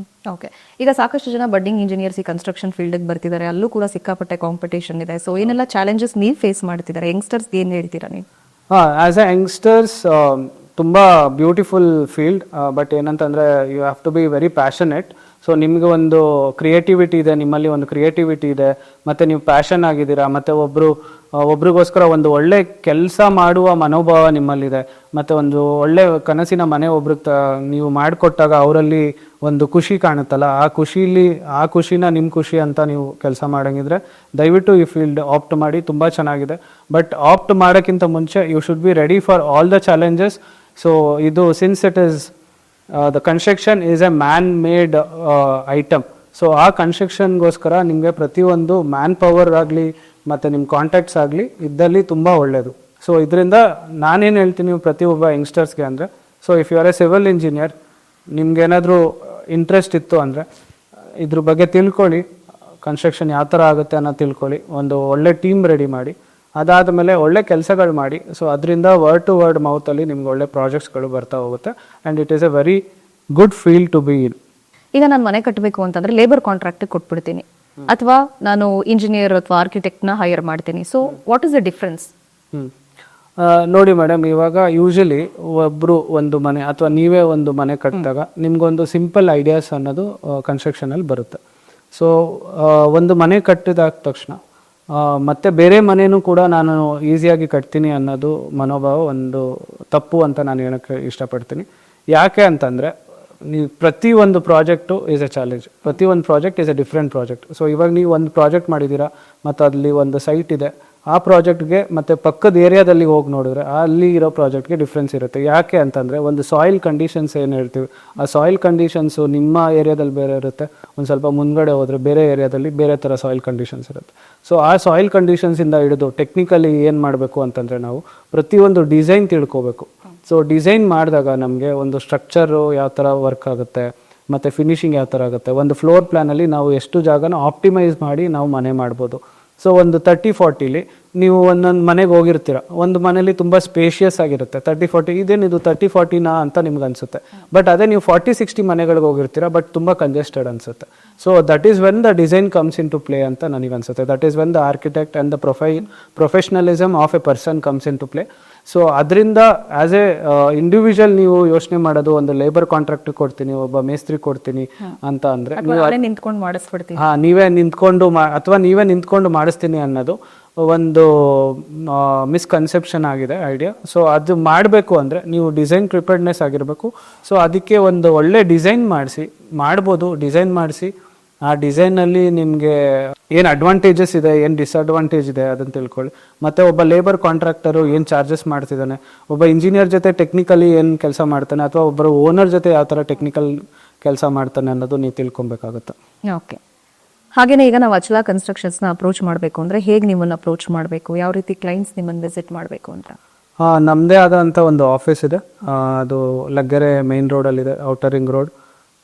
ಓಕೆ, ಈಗ ಸಾಕಷ್ಟು ಜನ ಬಡ್ಡಿಂಗ್ ಇಂಜಿನಿಯರ್ಸ್ ಈ ಕನ್ಸ್ಟ್ರಕ್ಷನ್ ಫೀಲ್ಡ್ಗೆ ಬರ್ತಿದ್ದಾರೆ, ಅಲ್ಲೂ ಕೂಡ ಸಿಕ್ಕಾಪಟ್ಟೆ ಕಾಂಪಿಟೇಷನ್ ಇದೆ. ಸೊ ಏನೆಲ್ಲ ಚಾಲೆಂಜಸ್ ನೀವು ಫೇಸ್ ಮಾಡ್ತಿದ್ದಾರೆ, ಯಂಗ್ಸ್ಟರ್ಸ್ಗೆ ಏನು ಹೇಳ್ತೀರಾ ನೀವು? ಆಸ್ ಎ ಯಂಗ್ಸ್ಟರ್ಸ್ ತುಂಬ ಬ್ಯೂಟಿಫುಲ್ ಫೀಲ್ಡ್, ಬಟ್ ಏನಂತಂದರೆ you have to be very passionate. So ನಿಮಗೆ ಒಂದು ಕ್ರಿಯೇಟಿವಿಟಿ ಇದೆ, ನಿಮ್ಮಲ್ಲಿ ಒಂದು ಕ್ರಿಯೇಟಿವಿಟಿ ಇದೆ, ಮತ್ತು ನೀವು ಪ್ಯಾಷನ್ ಆಗಿದ್ದೀರಾ, ಮತ್ತು ಒಬ್ರಿಗೋಸ್ಕರ ಒಂದು ಒಳ್ಳೆ ಕೆಲಸ ಮಾಡುವ ಮನೋಭಾವ ನಿಮ್ಮಲ್ಲಿದೆ, ಮತ್ತು ಒಂದು ಒಳ್ಳೆ ಕನಸಿನ ಮನೆ ಒಬ್ರಿಗೆ ನೀವು ಮಾಡಿಕೊಟ್ಟಾಗ ಅವರಲ್ಲಿ ಒಂದು ಖುಷಿ ಕಾಣುತ್ತಲ್ಲ, ಆ ಖುಷಿನ ನಿಮ್ಮ ಖುಷಿ ಅಂತ ನೀವು ಕೆಲಸ ಮಾಡಂಗಿದ್ರೆ ದಯವಿಟ್ಟು ಈ ಫೀಲ್ಡ್ ಆಪ್ಟ್ ಮಾಡಿ, ತುಂಬ ಚೆನ್ನಾಗಿದೆ. ಬಟ್ ಆಪ್ಟ್ ಮಾಡೋಕ್ಕಿಂತ ಮುಂಚೆ you should be ready for all the challenges. So ಇದು since it is the construction is a man made item. So ಆ ಕನ್ಸ್ಟ್ರಕ್ಷನ್ಗೋಸ್ಕರ ನಿಮಗೆ ಪ್ರತಿಯೊಂದು ಮ್ಯಾನ್ ಪವರ್ ಆಗಲಿ ಮತ್ತು ನಿಮ್ಮ ಕಾಂಟ್ಯಾಕ್ಟ್ಸ್ ಆಗಲಿ ಇದ್ದಲ್ಲಿ ತುಂಬ ಒಳ್ಳೆಯದು. ಸೊ ಇದರಿಂದ ನಾನೇನು ಹೇಳ್ತೀನಿ ಪ್ರತಿಯೊಬ್ಬ ಯಂಗ್ಸ್ಟರ್ಸ್ಗೆ ಅಂದರೆ, so if you are a civil engineer, ನಿಮ್ಗೇನಾದರೂ ಇಂಟ್ರೆಸ್ಟ್ ಇತ್ತು ಅಂದರೆ ಇದ್ರ ಬಗ್ಗೆ ತಿಳ್ಕೊಳ್ಳಿ, ಕನ್ಸ್ಟ್ರಕ್ಷನ್ ಯಾವ ಥರ ಆಗುತ್ತೆ ಅನ್ನೋ ತಿಳ್ಕೊಳ್ಳಿ, ಒಂದು ಒಳ್ಳೆ ಟೀಮ್ ರೆಡಿ ಮಾಡಿ, ಅದಾದಮೇಲೆ ಒಳ್ಳೆ ಕೆಲಸಗಳು ಮಾಡಿ. ಸೊ ಅದರಿಂದ ವರ್ಡ್ ಟು ವರ್ಡ್ ಮೌತಲ್ಲಿ ನಿಮ್ಗೆ ಒಳ್ಳೆ ಪ್ರಾಜೆಕ್ಟ್ಸ್ಗಳು ಬರ್ತಾ ಹೋಗುತ್ತೆ. And it is a very good field to be in. ಈಗ ನಾನು ಮನೆ ಕಟ್ಟಬೇಕು ಅಂತಂದ್ರೆ ಲೇಬರ್ ಕಾಂಟ್ರಾಕ್ಟ್ ಕೊಟ್ಬಿಡ್ತೀನಿ, ಅಥವಾ ನಾನು ಇಂಜಿನಿಯರ್ ಅಥವಾ ಆರ್ಕಿಟೆಕ್ಟ್ನ ಹೈಯರ್ ಮಾಡ್ತೀನಿ. So what is the difference? ನೋಡಿ ಮೇಡಮ್, ಇವಾಗ ಯೂಶಲಿ ಒಬ್ಬರು ಒಂದು ಮನೆ ಅಥವಾ ನೀವೇ ಒಂದು ಮನೆ ಕಟ್ಟಿದಾಗ ನಿಮ್ಗೊಂದು ಸಿಂಪಲ್ ಐಡಿಯಾಸ್ ಅನ್ನೋದು ಕನ್ಸ್ಟ್ರಕ್ಷನಲ್ಲಿ ಬರುತ್ತೆ. ಸೊ ಒಂದು ಮನೆ ಕಟ್ಟಿದಾದ ತಕ್ಷಣ ಮತ್ತೆ ಬೇರೆ ಮನೆಯೂ ಕೂಡ ನಾನು ಈಸಿಯಾಗಿ ಕಟ್ತೀನಿ ಅನ್ನೋದು ಮನೋಭಾವ ಒಂದು ತಪ್ಪು ಅಂತ ನಾನು ಹೇಳೋಕ್ಕೆ ಇಷ್ಟಪಡ್ತೀನಿ. ಯಾಕೆ ಅಂತಂದರೆ ನೀವು ಪ್ರತಿಯೊಂದು ಪ್ರಾಜೆಕ್ಟು ಈಸ್ ಎ ಚಾಲೆಂಜ್, ಪ್ರತಿಯೊಂದು project is A different project. So ಇವಾಗ ನೀವು ಒಂದು ಪ್ರಾಜೆಕ್ಟ್ ಮಾಡಿದ್ದೀರಾ ಮತ್ತು ಅಲ್ಲಿ ಒಂದು ಸೈಟ್ ಇದೆ, ಆ ಪ್ರಾಜೆಕ್ಟ್ಗೆ ಮತ್ತು ಪಕ್ಕದ ಏರಿಯಾದಲ್ಲಿ ಹೋಗಿ ನೋಡಿದ್ರೆ ಅಲ್ಲಿ ಇರೋ ಪ್ರಾಜೆಕ್ಟ್ಗೆ ಡಿಫ್ರೆನ್ಸ್ ಇರುತ್ತೆ. ಯಾಕೆ ಅಂತಂದರೆ ಒಂದು ಸಾಯಿಲ್ ಕಂಡೀಷನ್ಸ್ ಏನು ಹೇಳ್ತೀವಿ, ಆ ಸಾಯಿಲ್ ಕಂಡೀಷನ್ಸು ನಿಮ್ಮ ಏರಿಯಾದಲ್ಲಿ ಬೇರೆ ಇರುತ್ತೆ, ಒಂದು ಸ್ವಲ್ಪ ಮುಂದ್ಗಡೆ ಹೋದರೆ ಬೇರೆ ಏರಿಯಾದಲ್ಲಿ ಬೇರೆ ಥರ ಸಾಯಿಲ್ ಕಂಡೀಷನ್ಸ್ ಇರುತ್ತೆ. ಸೊ ಆ ಸಾಯಿಲ್ ಕಂಡೀಷನ್ಸಿಂದ ಹಿಡಿದು ಟೆಕ್ನಿಕಲಿ ಏನು ಮಾಡಬೇಕು ಅಂತಂದರೆ ನಾವು ಪ್ರತಿಯೊಂದು ಡಿಸೈನ್ ತಿಳ್ಕೋಬೇಕು. ಸೊ ಡಿಸೈನ್ ಮಾಡಿದಾಗ ನಮಗೆ ಒಂದು ಸ್ಟ್ರಕ್ಚರು ಯಾವ ಥರ ವರ್ಕ್ ಆಗುತ್ತೆ ಮತ್ತು ಫಿನಿಶಿಂಗ್ ಯಾವ ಥರ ಆಗುತ್ತೆ, ಒಂದು ಫ್ಲೋರ್ ಪ್ಲ್ಯಾನಲ್ಲಿ ನಾವು ಎಷ್ಟು ಜಾಗನ ಆಪ್ಟಿಮೈಸ್ ಮಾಡಿ ನಾವು ಮನೆ ಮಾಡ್ಬೋದು. ಸೊ ಒಂದು 30-40 ನೀವು ಒಂದೊಂದು ಮನೆಗೆ ಹೋಗಿರ್ತೀರ, ಒಂದು ಮನೇಲಿ ತುಂಬ ಸ್ಪೇಷಿಯಸ್ ಆಗಿರುತ್ತೆ, 30-40 ಇದೇನಿದು 30-40ನಾ ಅಂತ ನಿಮ್ಗೆ ಅನಿಸುತ್ತೆ. ಬಟ್ ಅದೇ ನೀವು 40-60 ಮನೆಗಳಿಗೆ ಹೋಗಿರ್ತೀರ, ಬಟ್ ತುಂಬ ಕಂಜೆಸ್ಟೆಡ್ ಅನಿಸುತ್ತೆ. So that is when the design comes into play ಅಂತ ನನಗನ್ಸುತ್ತೆ. That is when the architect and the professionalism of a person comes into play. So ಅದರಿಂದ ಆ್ಯಸ್ ಎ ಇಂಡಿವಿಜುವಲ್ ನೀವು ಯೋಚನೆ ಮಾಡೋದು ಒಂದು labour contract ಕೊಡ್ತೀನಿ, ಒಬ್ಬ ಮೇಸ್ತ್ರಿ ಕೊಡ್ತೀನಿ ಅಂತ ಅಂದರೆ ನಿಂತ್ಕೊಂಡು ಮಾಡಿಸ್ಬಿಡ್ತೀನಿ, ನೀವೇ ನಿಂತ್ಕೊಂಡು ಮಾಡಿಸ್ತೀನಿ ಅನ್ನೋದು ಒಂದು ಮಿಸ್ಕನ್ಸೆಪ್ಷನ್ ಆಗಿದೆ ಐಡಿಯಾ. ಸೊ ಅದು ಮಾಡಬೇಕು ಅಂದರೆ ನೀವು ಡಿಸೈನ್ ಪ್ರಿಪೇರ್ಡ್ನೆಸ್ ಆಗಿರಬೇಕು. ಸೊ ಅದಕ್ಕೆ ಒಂದು ಒಳ್ಳೆ ಡಿಸೈನ್ ಡಿಸೈನ್ ಮಾಡಿಸಿ ಆ ಡಿಸೈನಲ್ಲಿ ನಿಮಗೆ ಏನು ಅಡ್ವಾಂಟೇಜಸ್ ಇದೆ, ಏನು ಡಿಸ್ಅಡ್ವಾಂಟೇಜ್ ಇದೆ ಅದನ್ನು ತಿಳ್ಕೊಳ್ಳಿ. ಮತ್ತು ಒಬ್ಬ ಲೇಬರ್ ಕಾಂಟ್ರಾಕ್ಟರು ಏನು ಚಾರ್ಜಸ್ ಮಾಡ್ತಿದ್ದಾನೆ, ಒಬ್ಬ ಇಂಜಿನಿಯರ್ ಜೊತೆ ಟೆಕ್ನಿಕಲಿ ಏನು ಕೆಲಸ ಮಾಡ್ತಾನೆ, ಅಥವಾ ಒಬ್ಬರು ಓನರ್ ಜೊತೆ ಯಾವ ಥರ ಟೆಕ್ನಿಕಲ್ ಕೆಲಸ ಮಾಡ್ತಾನೆ ಅನ್ನೋದು ನೀವು ತಿಳ್ಕೊಬೇಕಾಗುತ್ತೆ. ಓಕೆ, ಹಾಗೇನೆ ಈಗ ನಾವು ಅಚಲಾ ಕನ್ಸ್ಟ್ರಕ್ಷನ್ಸ್ನ ಅಪ್ರೋಚ್ ಮಾಡಬೇಕು ಅಂದರೆ ಹೇಗೆ ನಿಮ್ಮನ್ನು ಅಪ್ರೋಚ್ ಮಾಡಬೇಕು, ಯಾವ ರೀತಿ ಕ್ಲೈಂಟ್ಸ್ ನಿಮ್ಮನ್ನು ವಿಸಿಟ್ ಮಾಡಬೇಕು ಅಂತ? ನಮ್ಮದೇ ಆದಂಥ ಒಂದು ಆಫೀಸ್ ಇದೆ, ಅದು ಲಗ್ಗೆರೆ ಮೇನ್ ರೋಡಲ್ಲಿದೆ, outer ring road,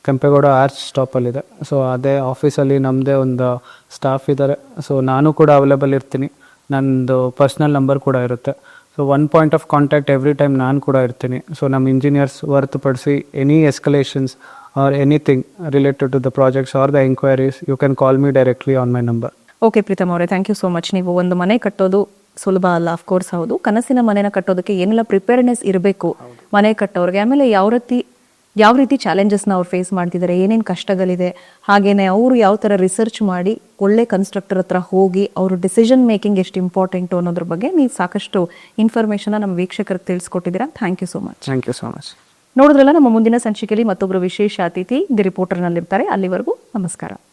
Kempegowda arch ಸ್ಟಾಪಲ್ಲಿದೆ. ಸೊ ಅದೇ ಆಫೀಸಲ್ಲಿ ನಮ್ಮದೇ ಒಂದು ಸ್ಟಾಫ್ ಇದ್ದಾರೆ. ಸೊ ನಾನು ಕೂಡ ಅವೈಲೇಬಲ್ ಇರ್ತೀನಿ, ನನ್ನದು ಪರ್ಸ್ನಲ್ ನಂಬರ್ ಕೂಡ ಇರುತ್ತೆ. So one point of contact every time ನಾನು ಕೂಡ ಇರ್ತೀನಿ. ಸೊ ನಮ್ಮ ಇಂಜಿನಿಯರ್ಸ್ ಹೊರತುಪಡಿಸಿ any escalations or anything related to the projects or the enquiries, you can call me directly on my number. Okay Preetham ಅವರೇ, thank you so much. ನೀವು ಒಂದು ಮನೆ ಕಟ್ಟೋದು ಸುಲಭ ಅಲ್ಲ, ಅಫ್ಕೋರ್ಸ್ ಹೌದು. ಕನಸಿನ ಮನೆನ ಕಟ್ಟೋದಕ್ಕೆ ಏನೆಲ್ಲ ಪ್ರಿಪೇರ್ನೆಸ್ ಇರಬೇಕು ಮನೆ ಕಟ್ಟೋರಿಗೆ, ಆಮೇಲೆ ಯಾವ ರೀತಿ ಯಾವ ರೀತಿ ಚಾಲೆಂಜಸ್ನ ಅವ್ರು ಫೇಸ್ ಮಾಡ್ತಿದ್ದಾರೆ, ಏನೇನು ಕಷ್ಟಗಳಿದೆ, ಹಾಗೇನೆ ಅವರು ಯಾವ ಥರ ರಿಸರ್ಚ್ ಮಾಡಿ ಒಳ್ಳೆ ಕನ್ಸ್ಟ್ರಕ್ಟರ್ ಹತ್ರ ಹೋಗಿ ಅವರು ಡಿಸಿಷನ್ ಮೇಕಿಂಗ್ ಎಷ್ಟು ಇಂಪಾರ್ಟೆಂಟು ಅನ್ನೋದ್ರ ಬಗ್ಗೆ ನೀವು ಸಾಕಷ್ಟು ಇನ್ಫಾರ್ಮೇಷನ್ನ ನಮ್ಮ ವೀಕ್ಷಕರಿಗೆ ತಿಳಿಸ್ಕೊಟ್ಟಿದ್ದೀರಾ. Thank you so much. Thank you so much. ನೋಡಿದ್ರಲ್ಲ, ನಮ್ಮ ಮುಂದಿನ ಸಂಚಿಕೆಯಲ್ಲಿ ಮತ್ತೊಬ್ಬರು ವಿಶೇಷ ಅತಿಥಿ ದಿ ರಿಪೋರ್ಟರ್ನಲ್ಲಿರ್ತಾರೆ. ಅಲ್ಲಿವರೆಗೂ ನಮಸ್ಕಾರ.